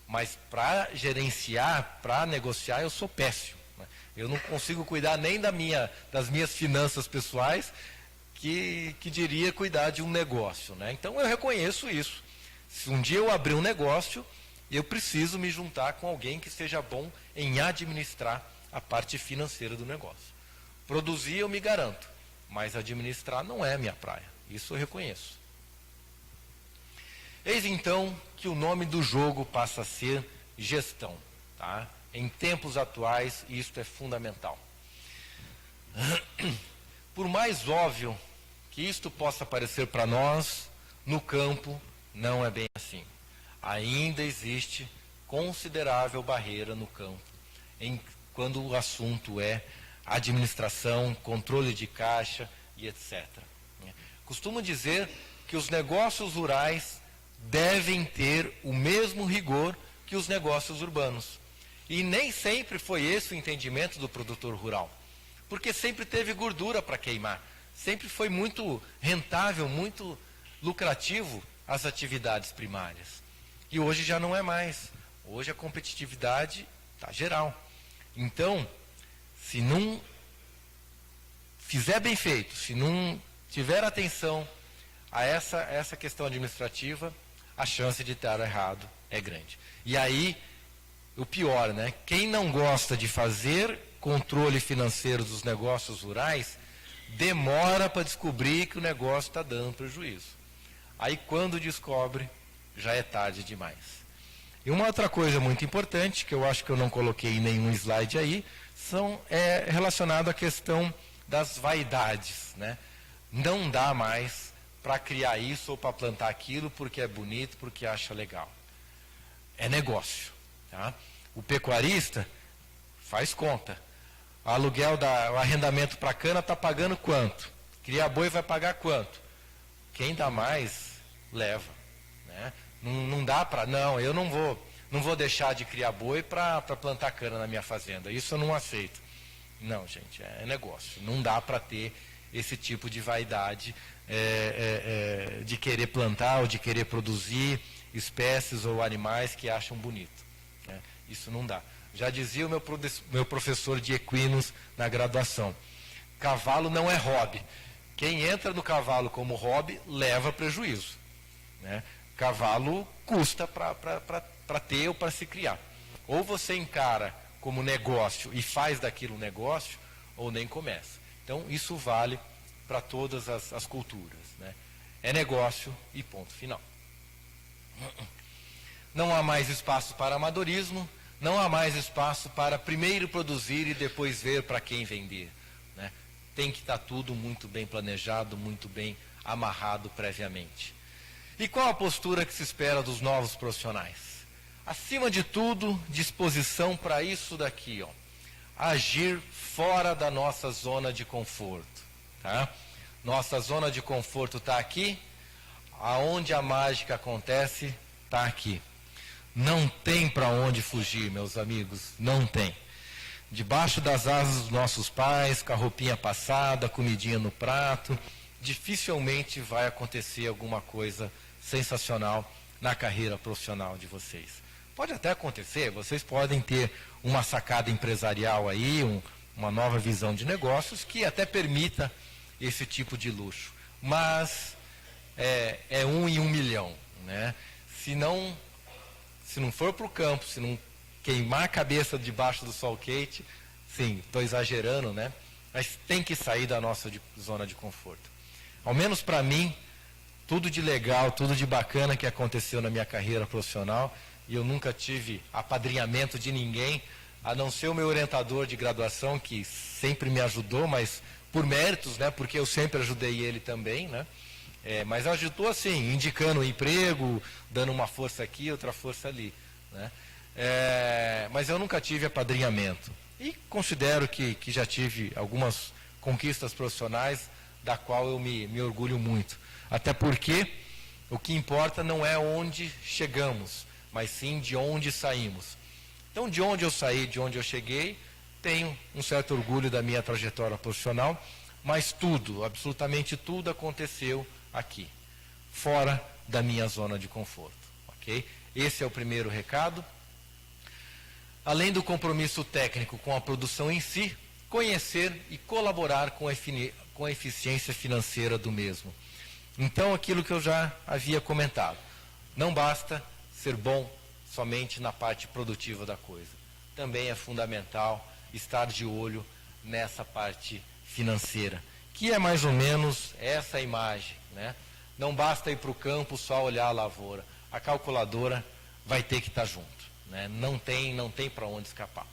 mas para gerenciar, para negociar, eu sou péssimo, né? Eu não consigo cuidar nem das minhas finanças pessoais, que diria cuidar de um negócio, né? Então eu reconheço isso. Se um dia eu abrir um negócio, eu preciso me juntar com alguém que seja bom em administrar a parte financeira do negócio. Produzir eu me garanto, mas administrar não é a minha praia. Isso eu reconheço. Eis então que o nome do jogo passa a ser gestão, tá? Em tempos atuais, isto é fundamental. Por mais óbvio que isto possa parecer para nós, no campo não é bem assim. Ainda existe considerável barreira no campo, quando o assunto é administração, controle de caixa e etc. Costumo dizer que os negócios rurais devem ter o mesmo rigor que os negócios urbanos. E nem sempre foi esse o entendimento do produtor rural, porque sempre teve gordura para queimar, sempre foi muito rentável, muito lucrativo as atividades primárias. E hoje já não é mais. Hoje a competitividade está geral. Então, se não fizer bem feito, se não tiver atenção a essa questão administrativa, a chance de dar errado é grande. E aí, o pior, né? Quem não gosta de fazer controle financeiro dos negócios rurais, demora para descobrir que o negócio está dando prejuízo. Aí, quando descobre, já é tarde demais. E uma outra coisa muito importante, que eu acho que eu não coloquei em nenhum slide aí, é relacionado à questão das vaidades, né? Não dá mais para criar isso ou para plantar aquilo porque é bonito, porque acha legal. É negócio, tá? O pecuarista faz conta. O arrendamento para cana está pagando quanto? Criar boi vai pagar quanto? Quem dá mais, leva. Né? Não dá para... Não, eu não vou deixar de criar boi para plantar cana na minha fazenda. Isso eu não aceito. Não, gente, é negócio. Não dá para ter esse tipo de vaidade de querer plantar ou de querer produzir espécies ou animais que acham bonito. Né? Isso não dá. Já dizia o meu professor de equinos na graduação, cavalo não é hobby. Quem entra no cavalo como hobby leva prejuízo. Né? Cavalo custa para ter ou para se criar. Ou você encara como negócio e faz daquilo um negócio, ou nem começa. Então, isso vale para todas as culturas. Né? É negócio e ponto final. Não há mais espaço para amadorismo, não há mais espaço para primeiro produzir e depois ver para quem vender. Né? Tem que estar tudo muito bem planejado, muito bem amarrado previamente. E qual a postura que se espera dos novos profissionais? Acima de tudo, disposição para isso daqui, ó. Agir fora da nossa zona de conforto. Tá? Nossa zona de conforto está aqui, aonde a mágica acontece está aqui. Não tem para onde fugir, meus amigos, não tem. Debaixo das asas dos nossos pais, com a roupinha passada, comidinha no prato, dificilmente vai acontecer alguma coisa sensacional na carreira profissional de vocês. Pode até acontecer, vocês podem ter uma sacada empresarial aí, uma nova visão de negócios que até permita esse tipo de luxo. Mas é 1 em 1 milhão. Né? Se não for para o campo, se não queimar a cabeça debaixo do sol quente, sim, estou exagerando, né? Mas tem que sair da nossa zona de conforto. Ao menos para mim, tudo de legal, tudo de bacana que aconteceu na minha carreira profissional, e eu nunca tive apadrinhamento de ninguém, a não ser o meu orientador de graduação, que sempre me ajudou, mas por méritos, né? Porque eu sempre ajudei ele também, né? Mas ajudou assim, indicando o emprego, dando uma força aqui, outra força ali. Né? Mas eu nunca tive apadrinhamento. E considero que já tive algumas conquistas profissionais, da qual eu me orgulho muito. Até porque o que importa não é onde chegamos, mas sim de onde saímos. Então, de onde eu saí, de onde eu cheguei, tenho um certo orgulho da minha trajetória profissional, mas tudo, absolutamente tudo aconteceu aqui, fora da minha zona de conforto. Okay? Esse é o primeiro recado. Além do compromisso técnico com a produção em si, conhecer e colaborar com a eficiência financeira do mesmo. Então, aquilo que eu já havia comentado, não basta ser bom somente na parte produtiva da coisa. Também é fundamental estar de olho nessa parte financeira, que é mais ou menos essa imagem. Né? Não basta ir para o campo só olhar a lavoura. A calculadora vai ter que estar junto. Né? Não tem para onde escapar.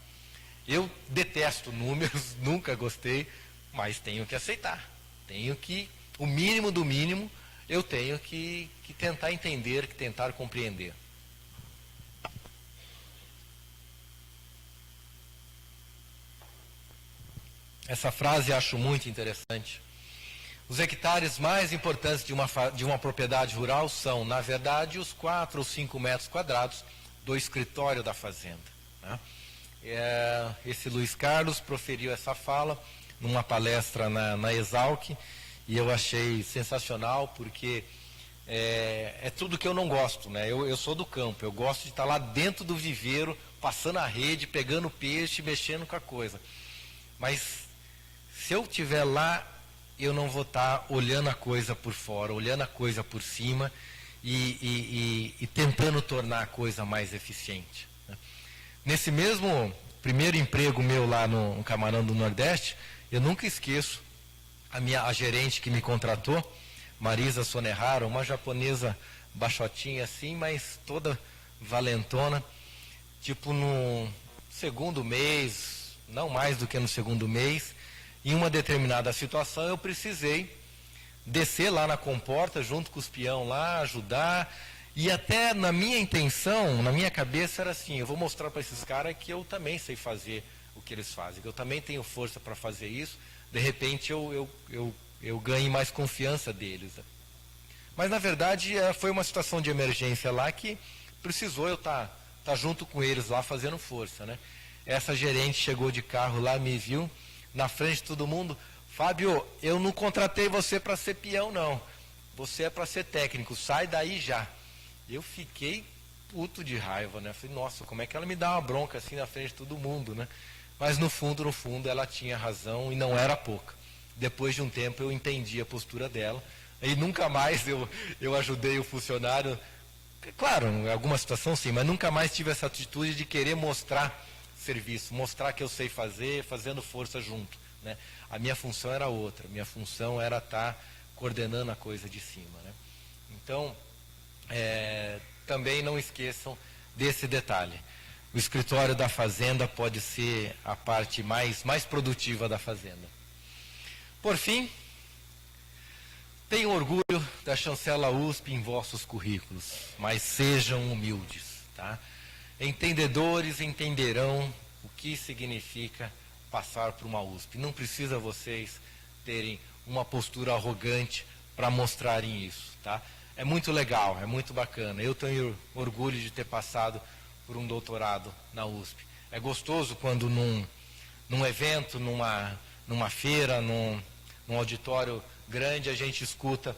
Eu detesto números, nunca gostei, mas tenho que aceitar. O mínimo do mínimo, eu tenho que tentar entender, que tentar compreender. Essa frase acho muito interessante. Os hectares mais importantes de uma propriedade rural são, na verdade, os 4 ou 5 metros quadrados do escritório da fazenda. Né? Esse Luiz Carlos proferiu essa fala numa palestra na Exalc, e eu achei sensacional, porque é tudo que eu não gosto. Né? Eu sou do campo, eu gosto de estar lá dentro do viveiro, passando a rede, pegando peixe, mexendo com a coisa. Mas se eu estiver lá, eu não vou estar olhando a coisa por fora, olhando a coisa por cima e tentando tornar a coisa mais eficiente. Né? Nesse mesmo primeiro emprego meu lá no Camarão do Nordeste, eu nunca esqueço a gerente que me contratou, Marisa Sonerrara, uma japonesa baixotinha assim, mas toda valentona. Tipo no segundo mês, não mais do que no segundo mês, em uma determinada situação eu precisei descer lá na comporta junto com os peão lá, ajudar, e até na minha intenção, na minha cabeça era assim, eu vou mostrar para esses caras que eu também sei fazer o que eles fazem, que eu também tenho força para fazer isso. De repente eu eu ganhe mais confiança deles. Mas, na verdade, foi uma situação de emergência lá que precisou eu estar junto com eles lá fazendo força, né? Essa gerente chegou de carro lá, me viu, na frente de todo mundo: Fábio, eu não contratei você para ser peão, não. Você é para ser técnico, sai daí já. Eu fiquei puto de raiva, né? Falei, nossa, como é que ela me dá uma bronca assim na frente de todo mundo, né? Mas no fundo, ela tinha razão e não era pouca. Depois de um tempo eu entendi a postura dela e nunca mais eu ajudei o funcionário. Claro, em alguma situação sim, mas nunca mais tive essa atitude de querer mostrar serviço, mostrar que eu sei fazer, fazendo força junto, né? A minha função era outra, minha função era estar coordenando a coisa de cima, né? Então, também não esqueçam desse detalhe. O escritório da fazenda pode ser a parte mais produtiva da fazenda. Por fim, tenho orgulho da chancela USP em vossos currículos, mas sejam humildes, tá? Entendedores entenderão o que significa passar por uma USP. Não precisa vocês terem uma postura arrogante para mostrarem isso, tá? É muito legal, é muito bacana. Eu tenho orgulho de ter passado por um doutorado na USP. É gostoso quando num evento, numa feira, num auditório grande, a gente escuta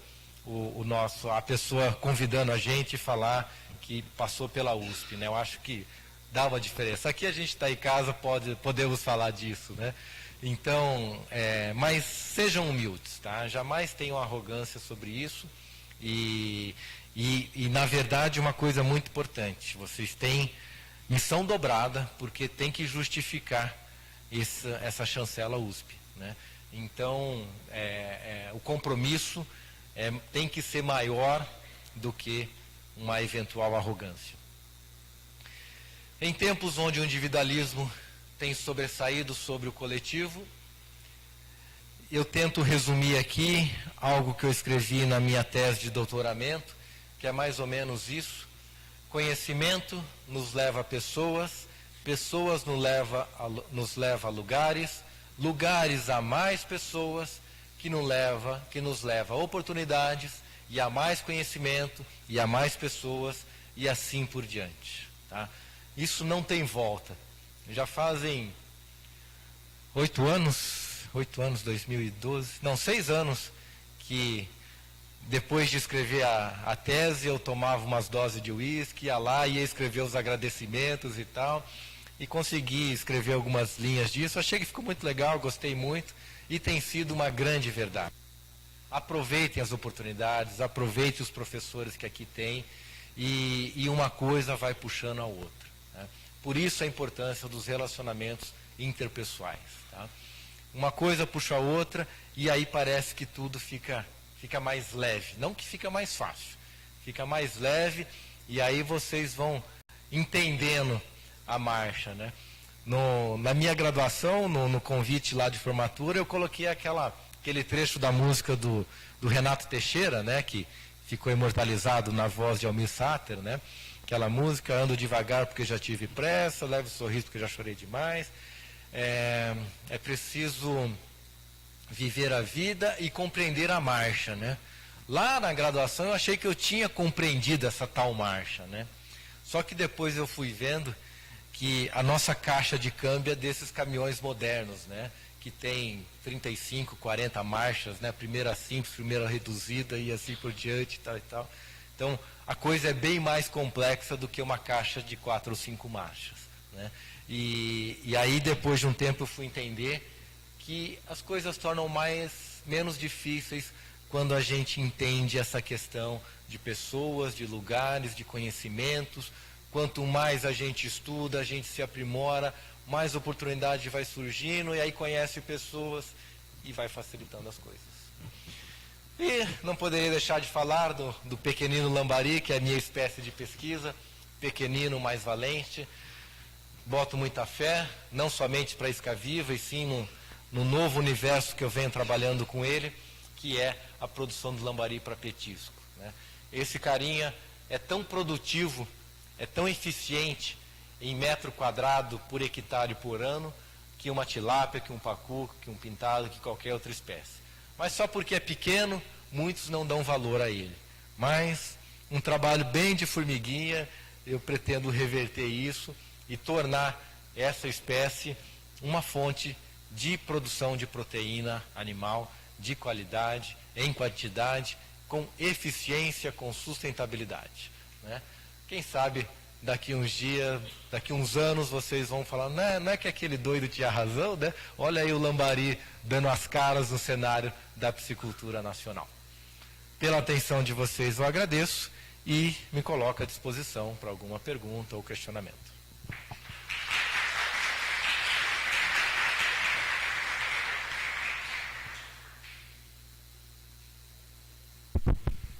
a pessoa convidando a gente falar que passou pela USP, né? Eu acho que dá uma diferença. Aqui a gente está em casa, podemos falar disso, né? Então, mas sejam humildes, tá? Jamais tenham arrogância sobre isso. E na verdade, uma coisa muito importante, vocês têm missão dobrada, porque tem que justificar essa chancela USP, né? Então, o compromisso tem que ser maior do que uma eventual arrogância. Em tempos onde o individualismo tem sobressaído sobre o coletivo, eu tento resumir aqui algo que eu escrevi na minha tese de doutoramento, que é mais ou menos isso. Conhecimento nos leva a pessoas, pessoas nos leva a lugares, lugares a mais pessoas, que nos leva a oportunidades, e a mais conhecimento, e a mais pessoas, e assim por diante, tá? Isso não tem volta. Já fazem 8 anos, 2012, não, 6 anos, que depois de escrever a tese, eu tomava umas doses de uísque, ia lá, ia escrever os agradecimentos e tal, e consegui escrever algumas linhas disso. Achei que ficou muito legal, gostei muito, e tem sido uma grande verdade. Aproveitem as oportunidades, aproveitem os professores que aqui tem, e uma coisa vai puxando a outra, né? Por isso a importância dos relacionamentos interpessoais, tá? Uma coisa puxa a outra, e aí parece que tudo fica mais leve. Não que fica mais fácil, fica mais leve, e aí vocês vão entendendo a marcha, né? Na minha graduação, no convite lá de formatura, eu coloquei aquele trecho da música do Renato Teixeira, né? Que ficou imortalizado na voz de Almir Sater, né? Aquela música: ando devagar porque já tive pressa, levo sorriso porque já chorei demais. É preciso viver a vida e compreender a marcha, né? Lá na graduação eu achei que eu tinha compreendido essa tal marcha, né? Só que depois eu fui vendo que a nossa caixa de câmbio é desses caminhões modernos, né? Que tem 35, 40 marchas, né? Primeira simples, primeira reduzida e assim por diante, tal e tal. Então, a coisa é bem mais complexa do que uma caixa de 4 ou 5 marchas, né? E aí, depois de um tempo, eu fui entender que as coisas tornam menos difíceis quando a gente entende essa questão de pessoas, de lugares, de conhecimentos. Quanto mais a gente estuda, a gente se aprimora, mais oportunidade vai surgindo, e aí conhece pessoas e vai facilitando as coisas. E não poderia deixar de falar do pequenino lambari, que é a minha espécie de pesquisa, pequenino mais valente. Boto muita fé, não somente para a Isca Viva, e sim no novo universo que eu venho trabalhando com ele, que é a produção de lambari para petisco, né? Esse carinha é tão produtivo, é tão eficiente em metro quadrado por hectare por ano, que uma tilápia, que um pacu, que um pintado, que qualquer outra espécie. Mas só porque é pequeno, muitos não dão valor a ele. Mas um trabalho bem de formiguinha, eu pretendo reverter isso e tornar essa espécie uma fonte de produção de proteína animal de qualidade, em quantidade, com eficiência, com sustentabilidade, né? Quem sabe daqui uns dias, daqui uns anos vocês vão falar, não é que aquele doido tinha razão, né? Olha aí o lambari dando as caras no cenário da piscicultura nacional. Pela atenção de vocês eu agradeço e me coloco à disposição para alguma pergunta ou questionamento.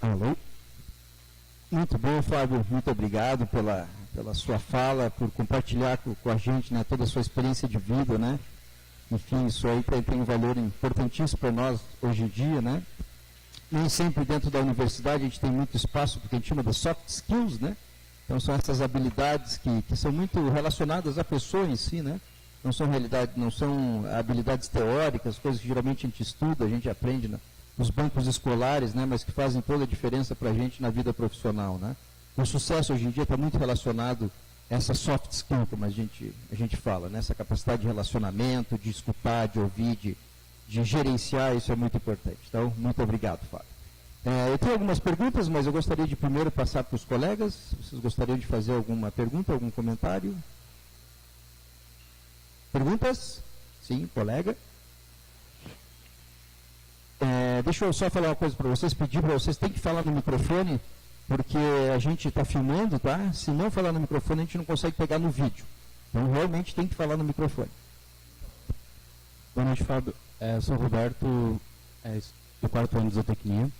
Alô? Muito bom, Fábio. Muito obrigado pela sua fala, por compartilhar com a gente, né, toda a sua experiência de vida, né? Enfim, isso aí tem um valor importantíssimo para nós hoje em dia, né? Nem sempre dentro da universidade a gente tem muito espaço, porque a gente chama de soft skills, né? Então são essas habilidades que são muito relacionadas à pessoa em si, né? Não são habilidades teóricas, coisas que geralmente a gente estuda, a gente aprende nos bancos escolares, né? Mas que fazem toda a diferença para a gente na vida profissional, né? O sucesso hoje em dia está muito relacionado a essa soft skill, como a gente fala, né? Essa capacidade de relacionamento, de escutar, de ouvir, de gerenciar, isso é muito importante. Então, muito obrigado, Fábio. Eu tenho algumas perguntas, mas eu gostaria de primeiro passar para os colegas. Vocês gostariam de fazer alguma pergunta, algum comentário? Perguntas? Sim, colega. Deixa eu só falar uma coisa para vocês, pedir para vocês, tem que falar no microfone, porque a gente está filmando, tá? Se não falar no microfone, a gente não consegue pegar no vídeo. Então, realmente tem que falar no microfone. Boa noite, Fábio. Eu sou o Roberto, do 4º ano de zootecnia,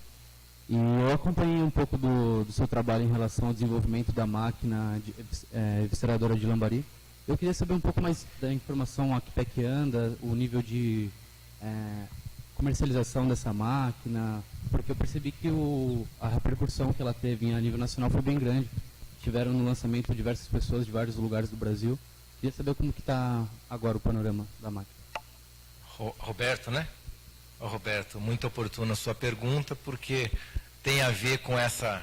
e eu acompanhei um pouco do seu trabalho em relação ao desenvolvimento da máquina evisceradora de lambari. Eu queria saber um pouco mais da informação a que pé que anda, o nível de comercialização dessa máquina, porque eu percebi que a repercussão que ela teve a nível nacional foi bem grande. Tiveram no lançamento diversas pessoas de vários lugares do Brasil. Queria saber como que está agora o panorama da máquina. Roberto, né? Roberto, muito oportuna a sua pergunta, porque tem a ver com essa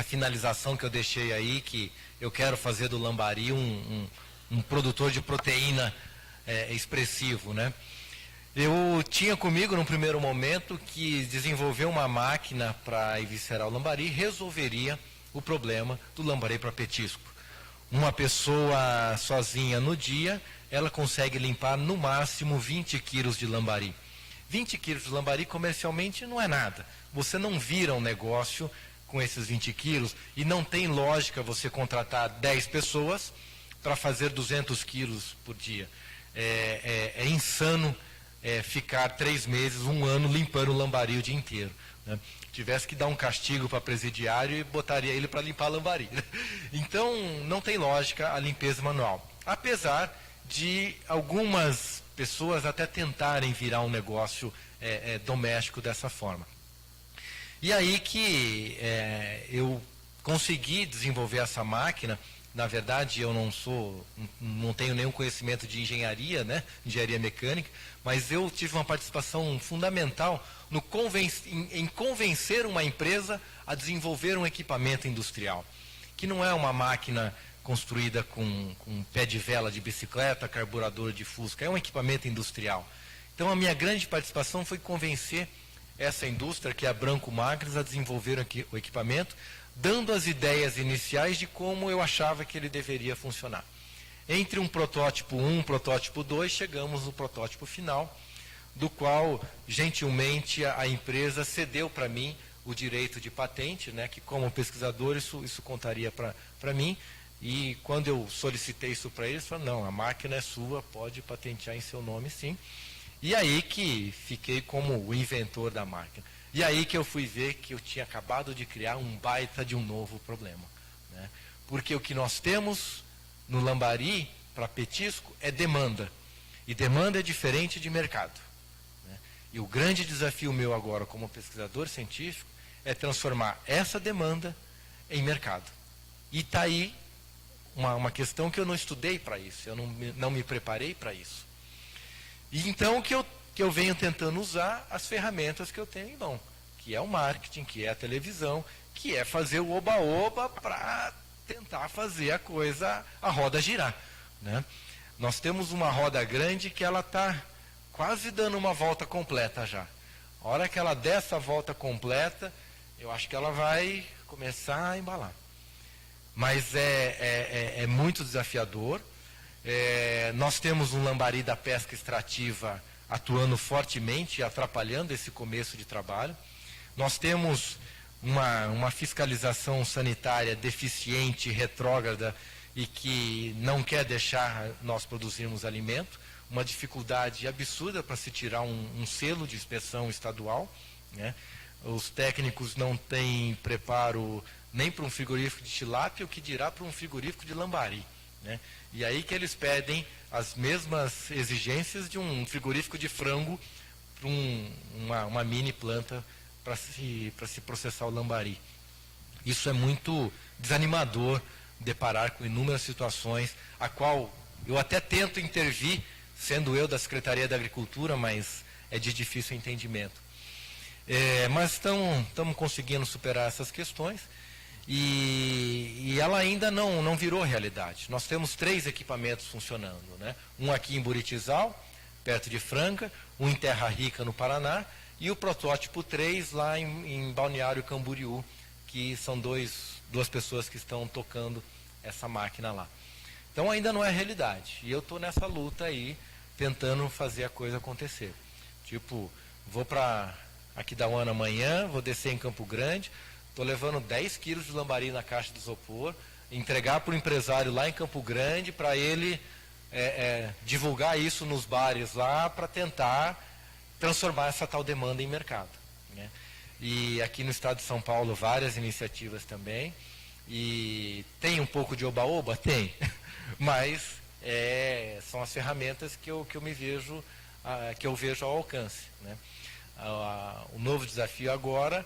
finalização que eu deixei aí, que eu quero fazer do lambari um produtor de proteína expressivo, né? Eu tinha comigo, num primeiro momento, que desenvolver uma máquina para eviscerar o lambari resolveria o problema do lambari para petisco. Uma pessoa sozinha no dia, ela consegue limpar no máximo 20 quilos de lambari. 20 quilos de lambari comercialmente não é nada. Você não vira um negócio com esses 20 quilos e não tem lógica você contratar 10 pessoas para fazer 200 quilos por dia. É insano ficar 3 meses, 1 ano limpando o lambari o dia inteiro, né? Tivesse que dar um castigo para presidiário e botaria ele para limpar lambari. Então, não tem lógica a limpeza manual. Apesar de algumas pessoas até tentarem virar um negócio doméstico dessa forma. E aí que eu consegui desenvolver essa máquina. Na verdade, eu não tenho nenhum conhecimento de engenharia, né? Engenharia mecânica, mas eu tive uma participação fundamental em convencer uma empresa a desenvolver um equipamento industrial, que não é uma máquina construída com pé de vela de bicicleta, carburador de Fusca, é um equipamento industrial. Então, a minha grande participação foi convencer essa indústria, que é a Branco Máquinas, a desenvolver o equipamento, dando as ideias iniciais de como eu achava que ele deveria funcionar. Entre um protótipo 1 e um protótipo 2, chegamos no protótipo final, do qual, gentilmente, a empresa cedeu para mim o direito de patente, né, que como pesquisador isso contaria para mim, e quando eu solicitei isso para eles, falaram, não, a máquina é sua, pode patentear em seu nome sim. E aí que fiquei como o inventor da máquina. E aí que eu fui ver que eu tinha acabado de criar um baita de um novo problema, né? Porque o que nós temos no lambari, para petisco, é demanda. E demanda é diferente de mercado, né? E o grande desafio meu agora, como pesquisador científico, é transformar essa demanda em mercado. E está aí uma questão que eu não estudei para isso, eu não me preparei para isso. E então o que eu que eu venho tentando usar as ferramentas que eu tenho em mão, que é o marketing, que é a televisão, que é fazer o oba-oba para tentar fazer a roda girar, né? Nós temos uma roda grande que ela está quase dando uma volta completa já. A hora que ela der essa volta completa, eu acho que ela vai começar a embalar. Mas é muito desafiador. Nós temos um lambari da pesca extrativa atuando fortemente, atrapalhando esse começo de trabalho. Nós temos uma fiscalização sanitária deficiente, retrógrada, e que não quer deixar nós produzirmos alimento, uma dificuldade absurda para se tirar um selo de inspeção estadual, né? Os técnicos não têm preparo nem para um frigorífico de tilápia, o que dirá para um frigorífico de lambari, né? E aí que eles pedem as mesmas exigências de um frigorífico de frango para uma mini planta para se processar o lambari. Isso é muito desanimador, deparar com inúmeras situações, a qual eu até tento intervir, sendo eu da Secretaria da Agricultura, mas é de difícil entendimento. Mas estamos conseguindo superar essas questões e ela ainda não virou realidade. Nós temos 3 equipamentos funcionando, né? Um aqui em Buritizal, perto de Franca, um em Terra Rica, no Paraná, e o protótipo 3 lá em Balneário Camboriú, que são duas pessoas que estão tocando essa máquina lá. Então ainda não é realidade. E eu estou nessa luta aí, tentando fazer a coisa acontecer. Tipo, vou para Aquidauana amanhã, vou descer em Campo Grande, estou levando 10 quilos de lambari na caixa de isopor, entregar para o empresário lá em Campo Grande, para ele divulgar isso nos bares lá, para tentar transformar essa tal demanda em mercado, né? E aqui no estado de São Paulo, várias iniciativas também. E tem um pouco de oba-oba? Tem. Mas são as ferramentas que eu vejo ao alcance, né? O novo desafio agora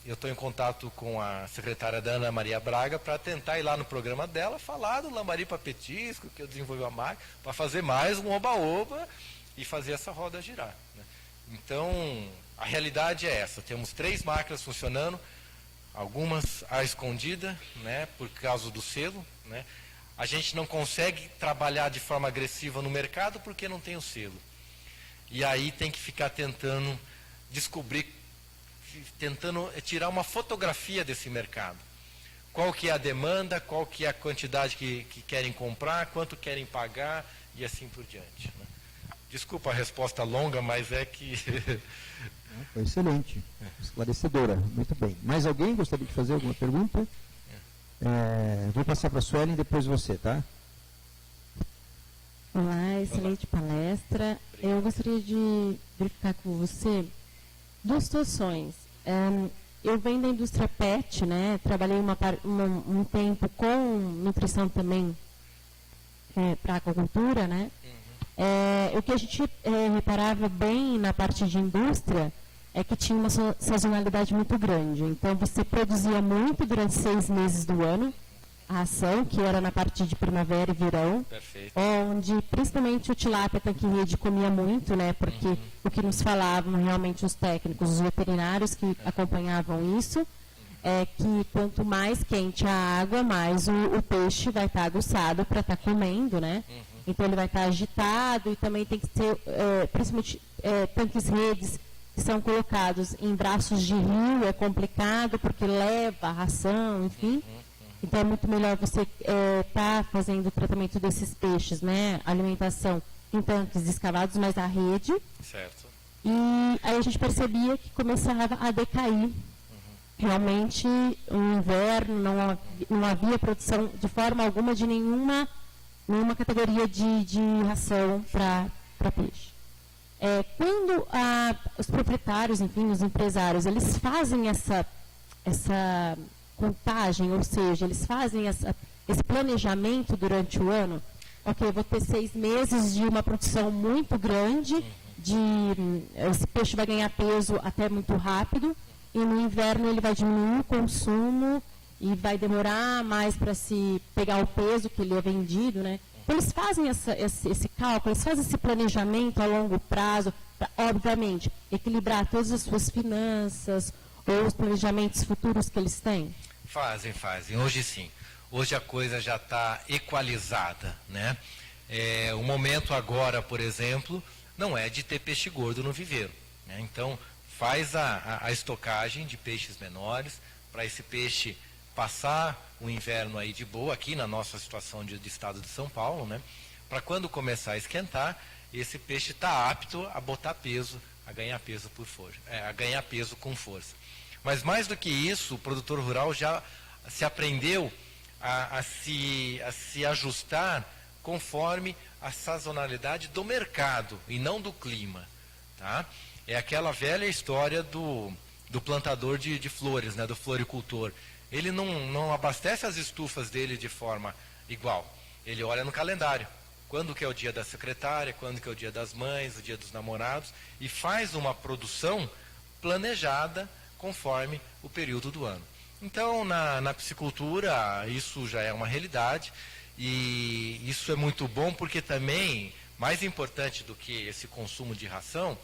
eu estou em contato com a secretária da Ana Maria Braga para tentar ir lá no programa dela falar do lambari para petisco, que eu desenvolvi a máquina, para fazer mais um oba-oba e fazer essa roda girar, né? Então, a realidade é essa. Temos 3 máquinas funcionando, algumas à escondida, né, por causa do selo, né? A gente não consegue trabalhar de forma agressiva no mercado porque não tem o selo. E aí tem que ficar tentando descobrir, tentando tirar uma fotografia desse mercado. Qual que é a demanda, qual que é a quantidade que querem comprar, quanto querem pagar e assim por diante, né? Desculpa a resposta longa, mas é que... Foi excelente, esclarecedora, muito bem. Mais alguém gostaria de fazer alguma pergunta? Vou passar para a Suelen e depois você, tá? Olá, excelente palestra. Eu gostaria de verificar com você 2 situações. Eu venho da indústria PET, né? Trabalhei um tempo com nutrição também para aquacultura, né? O que a gente reparava bem na parte de indústria é que tinha uma sazonalidade muito grande. Então, você produzia muito durante 6 meses do ano, a ração, que era na parte de primavera e verão. Perfeito. Onde, principalmente, o tilápia tanque-rede comia muito, né? Porque o que nos falavam realmente os técnicos, os veterinários que acompanhavam isso, é que quanto mais quente a água, mais o peixe vai estar aguçado para estar comendo, né? Então, ele vai estar agitado e também tem que ser, principalmente, tanques-redes que são colocados em braços de rio, é complicado porque leva a ração, enfim. Então, é muito melhor você estar fazendo o tratamento desses peixes, né? Alimentação em tanques escavados, mas a rede. Certo. E aí a gente percebia que começava a decair. Realmente, no inverno, não havia produção de forma alguma de nenhuma categoria de ração para peixe. Quando os proprietários, enfim, os empresários, eles fazem essa contagem, ou seja, eles fazem esse planejamento durante o ano, ok, eu vou ter 6 meses de uma produção muito grande, esse peixe vai ganhar peso até muito rápido, e no inverno ele vai diminuir o consumo e vai demorar mais para se pegar o peso que ele é vendido, né? eles fazem esse cálculo, eles fazem esse planejamento a longo prazo, para, obviamente, equilibrar todas as suas finanças ou os planejamentos futuros que eles têm? Fazem. Hoje sim. Hoje a coisa já está equalizada, né? O momento agora, por exemplo, não é de ter peixe gordo no viveiro, né? Então, faz a estocagem de peixes menores, para esse peixe passar o inverno aí de boa, aqui na nossa situação de estado de São Paulo, né? Para quando começar a esquentar, esse peixe está apto a botar peso, a ganhar peso a ganhar peso com força. Mas mais do que isso, o produtor rural já se aprendeu a se ajustar conforme a sazonalidade do mercado e não do clima, tá? É aquela velha história do plantador de flores, né, do floricultor. Ele não abastece as estufas dele de forma igual. Ele olha no calendário. Quando que é o dia da secretária, quando que é o dia das mães, o dia dos namorados, e faz uma produção planejada conforme o período do ano. Então, na piscicultura, isso já é uma realidade, e isso é muito bom porque também, mais importante do que esse consumo de ração,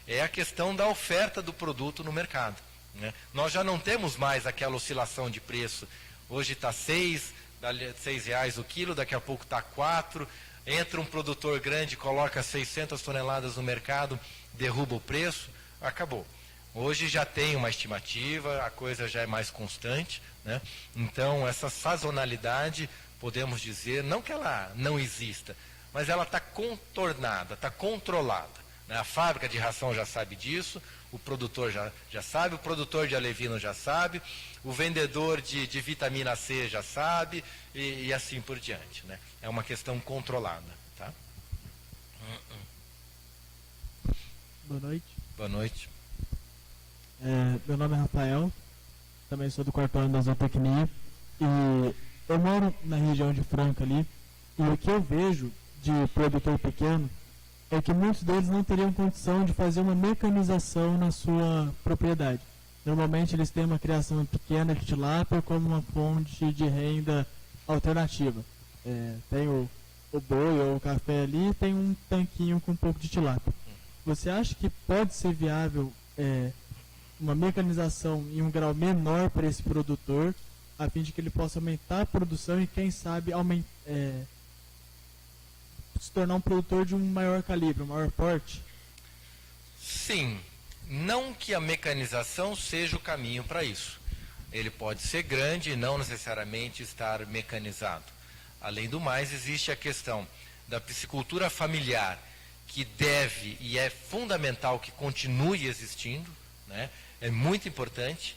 é a questão da oferta do produto no mercado, né? Nós já não temos mais aquela oscilação de preço. Hoje está R$6 o quilo, daqui a pouco está 4. Entra um produtor grande, coloca 600 toneladas no mercado, derruba o preço, acabou. Hoje já tem uma estimativa, a coisa já é mais constante, né? Então, essa sazonalidade, podemos dizer, não que ela não exista, mas ela está contornada, está controlada, né? A fábrica de ração já sabe disso, o produtor já sabe, o produtor de alevino já sabe, o vendedor de vitamina C já sabe, e assim por diante, né? É uma questão controlada, tá? Boa noite. Boa noite. Meu nome é Rafael, também sou do quarto ano da zootecnia, e eu moro na região de Franca ali, e o que eu vejo de produtor pequeno é que muitos deles não teriam condição de fazer uma mecanização na sua propriedade. Normalmente eles têm uma criação pequena de tilápia como uma fonte de renda alternativa. Tem o boi ou o café ali, tem um tanquinho com um pouco de tilápia. Você acha que pode ser viável uma mecanização em um grau menor para esse produtor, a fim de que ele possa aumentar a produção e, quem sabe, se tornar um produtor de um maior calibre, um maior porte? Sim, não que a mecanização seja o caminho para isso. Ele pode ser grande e não necessariamente estar mecanizado. Além do mais, existe a questão da piscicultura familiar, que deve e é fundamental que continue existindo, né? É muito importante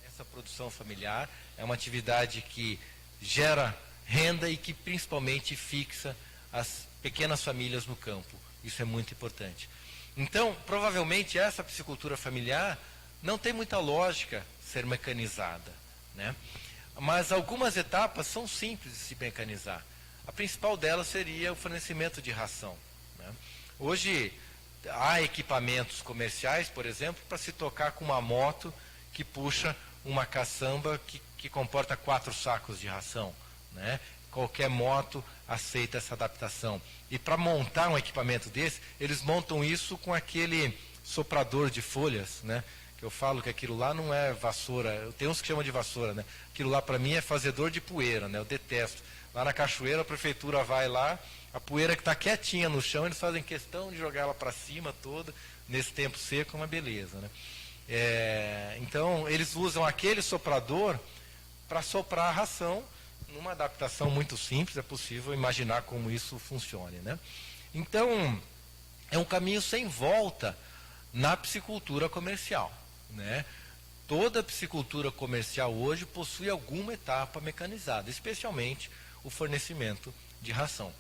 essa produção familiar, é uma atividade que gera renda e que principalmente fixa as pequenas famílias no campo. Isso é muito importante. Então, provavelmente essa piscicultura familiar não tem muita lógica ser mecanizada, né? Mas algumas etapas são simples de se mecanizar. A principal delas seria o fornecimento de ração, né? Hoje há equipamentos comerciais, por exemplo, para se tocar com uma moto que puxa uma caçamba que comporta 4 sacos de ração, né? Qualquer moto aceita essa adaptação. E para montar um equipamento desse, eles montam isso com aquele soprador de folhas, né? Que eu falo que aquilo lá não é vassoura, tem uns que chamam de vassoura, né? Aquilo lá para mim é fazedor de poeira, né? Eu detesto. Lá na cachoeira a prefeitura vai lá, a poeira que está quietinha no chão, eles fazem questão de jogar ela para cima toda, nesse tempo seco, é uma beleza, né? Então, eles usam aquele soprador para soprar a ração, numa adaptação muito simples, é possível imaginar como isso funcione, né? Então, é um caminho sem volta na piscicultura comercial, né? Toda a piscicultura comercial hoje possui alguma etapa mecanizada, especialmente o fornecimento de ração.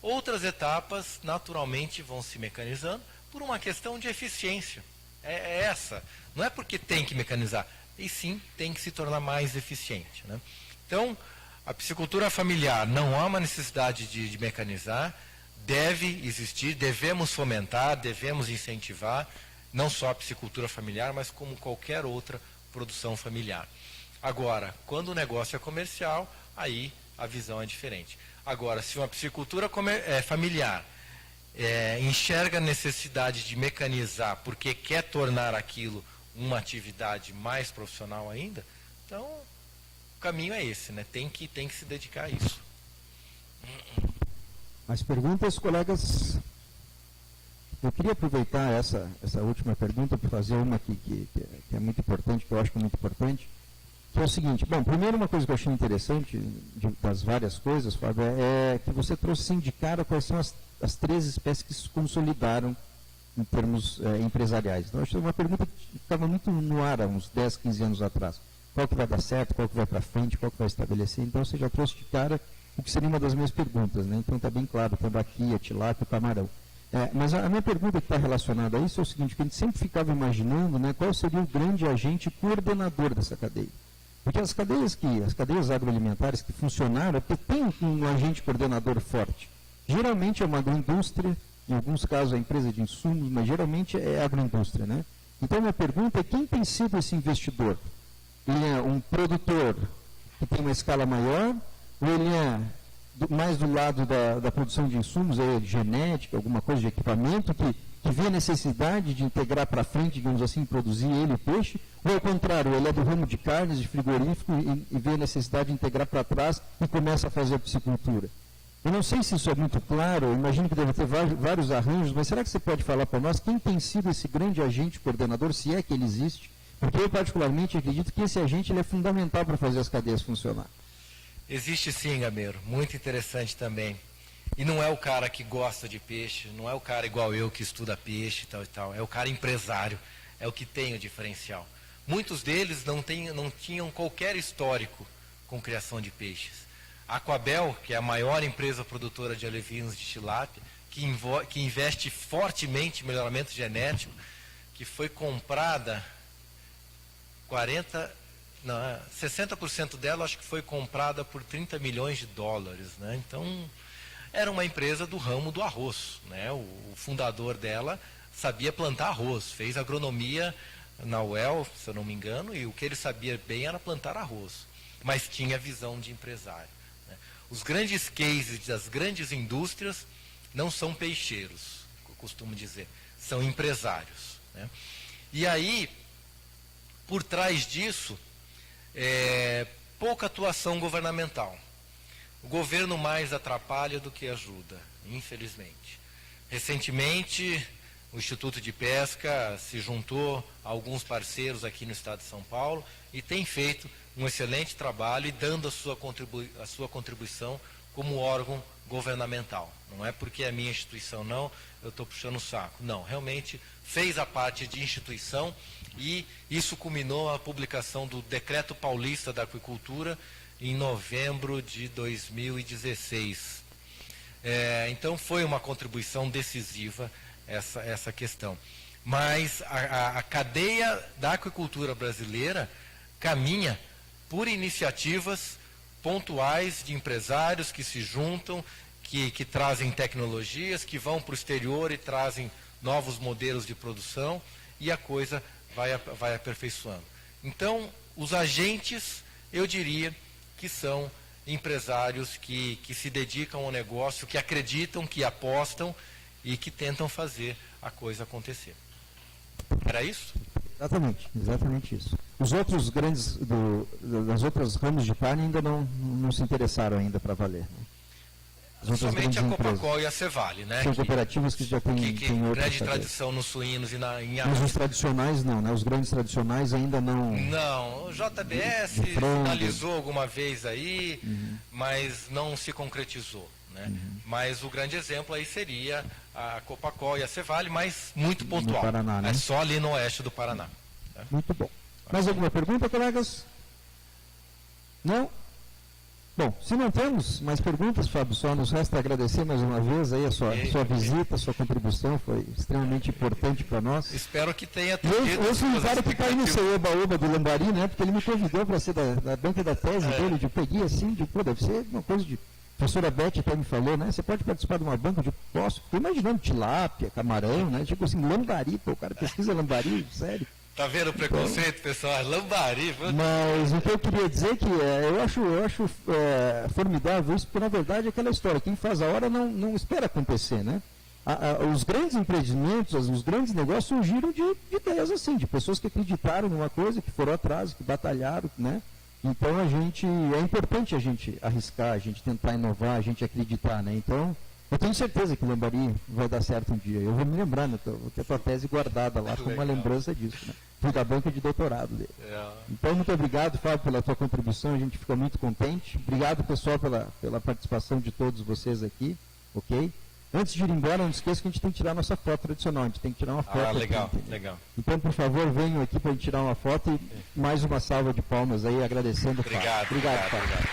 Outras etapas, naturalmente, vão se mecanizando por uma questão de eficiência. É essa. Não é porque tem que mecanizar, e sim tem que se tornar mais eficiente, né? Então, a piscicultura familiar não há uma necessidade de mecanizar, deve existir, devemos fomentar, devemos incentivar, não só a piscicultura familiar, mas como qualquer outra produção familiar. Agora, quando o negócio é comercial, aí a visão é diferente. Agora, se uma piscicultura familiar enxerga a necessidade de mecanizar porque quer tornar aquilo uma atividade mais profissional ainda, então o caminho é esse, né? Tem que se dedicar a isso. Mais perguntas, colegas? Eu queria aproveitar essa última pergunta para fazer uma que é muito importante, que eu acho que é muito importante, que é o seguinte. Bom, primeiro uma coisa que eu achei interessante, das várias coisas, Fábio, é que você trouxe assim, de cara quais são as 3 espécies que se consolidaram em termos empresariais. Então, eu achei uma pergunta que ficava muito no ar há uns 10, 15 anos atrás. Qual que vai dar certo, qual que vai para frente, qual que vai estabelecer. Então, você já trouxe de cara o que seria uma das minhas perguntas, né? Então, está bem claro, tambaqui, a tilápia, o camarão. Mas a minha pergunta que está relacionada a isso é o seguinte, que a gente sempre ficava imaginando, né, qual seria o grande agente coordenador dessa cadeia. Porque as cadeias agroalimentares que funcionaram, porque tem um agente coordenador forte. Geralmente é uma agroindústria, em alguns casos é empresa de insumos, mas geralmente é agroindústria, né? Então, a minha pergunta é, quem tem sido esse investidor? Ele é um produtor que tem uma escala maior, ou ele é mais do lado da produção de insumos, de genética, alguma coisa de equipamento, que vê a necessidade de integrar para frente, digamos assim, produzir ele, o peixe, ou ao contrário, ele é do ramo de carnes, de frigorífico, e vê a necessidade de integrar para trás e começa a fazer a piscicultura. Eu não sei se isso é muito claro, eu imagino que deve ter vários arranjos, mas será que você pode falar para nós quem tem sido esse grande agente coordenador, se é que ele existe? Porque eu particularmente acredito que esse agente ele é fundamental para fazer as cadeias funcionar. Existe sim, Gameiro, muito interessante também. E não é o cara que gosta de peixe, não é o cara igual eu que estuda peixe e tal e tal, é o cara empresário, é o que tem o diferencial. Muitos deles não tinham qualquer histórico com criação de peixes. A Aquabel, que é a maior empresa produtora de alevinos de tilápia, que investe fortemente em melhoramento genético, que foi comprada 60% dela acho que foi comprada por 30 milhões de dólares, né? Então, era uma empresa do ramo do arroz, né? O fundador dela sabia plantar arroz, fez agronomia na UEL, se eu não me engano, e o que ele sabia bem era plantar arroz, mas tinha visão de empresário, né? Os grandes cases das grandes indústrias não são peixeiros, eu costumo dizer, são empresários, né? E aí, por trás disso, pouca atuação governamental. O governo mais atrapalha do que ajuda, infelizmente. Recentemente, o Instituto de Pesca se juntou a alguns parceiros aqui no estado de São Paulo e tem feito um excelente trabalho e dando a sua contribuição como órgão governamental. Não é porque é minha instituição, não, eu estou puxando o saco. Não, realmente fez a parte de instituição e isso culminou a publicação do Decreto Paulista da Aquicultura em novembro de 2016. Então foi uma contribuição decisiva essa questão. Mas a cadeia da aquicultura brasileira caminha por iniciativas pontuais de empresários que se juntam, que trazem tecnologias, que vão para o exterior e trazem novos modelos de produção e a coisa vai aperfeiçoando. Então, os agentes, eu diria que são empresários que se dedicam ao negócio, que acreditam, que apostam e que tentam fazer a coisa acontecer. Era isso? Exatamente isso. Os outros grandes, das outras ramos de carne ainda não se interessaram ainda para valer, né? Somente a Copacol e a Cevale, né? São cooperativas que já têm grande tradição nos suínos e em mas os tradicionais não, né? Os grandes tradicionais ainda não... Não, o JBS sinalizou alguma vez aí, mas não se concretizou, né? Mas o grande exemplo aí seria a Copacol e a Cevale, mas muito pontual. No Paraná, né? É só ali no oeste do Paraná. Né? Muito bom. Mais alguma pergunta, colegas? Não? Bom, se não temos mais perguntas, Fábio, só nos resta agradecer mais uma vez aí a sua visita, a sua contribuição, foi extremamente importante para nós. Espero que tenha atendido. Eu sou um cara que está aí no seu Oba-Oba do Lambari, né? Porque ele me convidou para ser da banca da tese dele, eu peguei assim, deve ser uma coisa de... A professora Beth até me falou, né? Você pode participar de uma banca? Posso. Estou imaginando tilápia, camarão, né? Tipo assim, lambari, pô, o cara pesquisa lambari, sério. Tá vendo o preconceito, pessoal? Lambari. Mas o que eu queria dizer é que eu acho formidável isso, porque na verdade é aquela história, quem faz a hora não espera acontecer, né? Os grandes empreendimentos, os grandes negócios surgiram de ideias assim, de pessoas que acreditaram numa coisa, que foram atrás, que batalharam, né? Então é importante a gente arriscar, a gente tentar inovar, a gente acreditar, né? Então, eu tenho certeza que Lambari vai dar certo um dia. Eu vou me lembrar, né? Vou ter a tua tese guardada lá como uma lembrança disso, né? Fui da banca de doutorado dele. Então, muito obrigado, Fábio, pela tua contribuição, a gente ficou muito contente. Obrigado, pessoal, pela participação de todos vocês aqui, ok? Antes de ir embora, não esqueça que a gente tem que tirar nossa foto tradicional, a gente tem que tirar uma foto. Legal, aqui, legal. Então, por favor, venham aqui para a gente tirar uma foto e mais uma salva de palmas aí, agradecendo o Fábio. Obrigado, Fábio.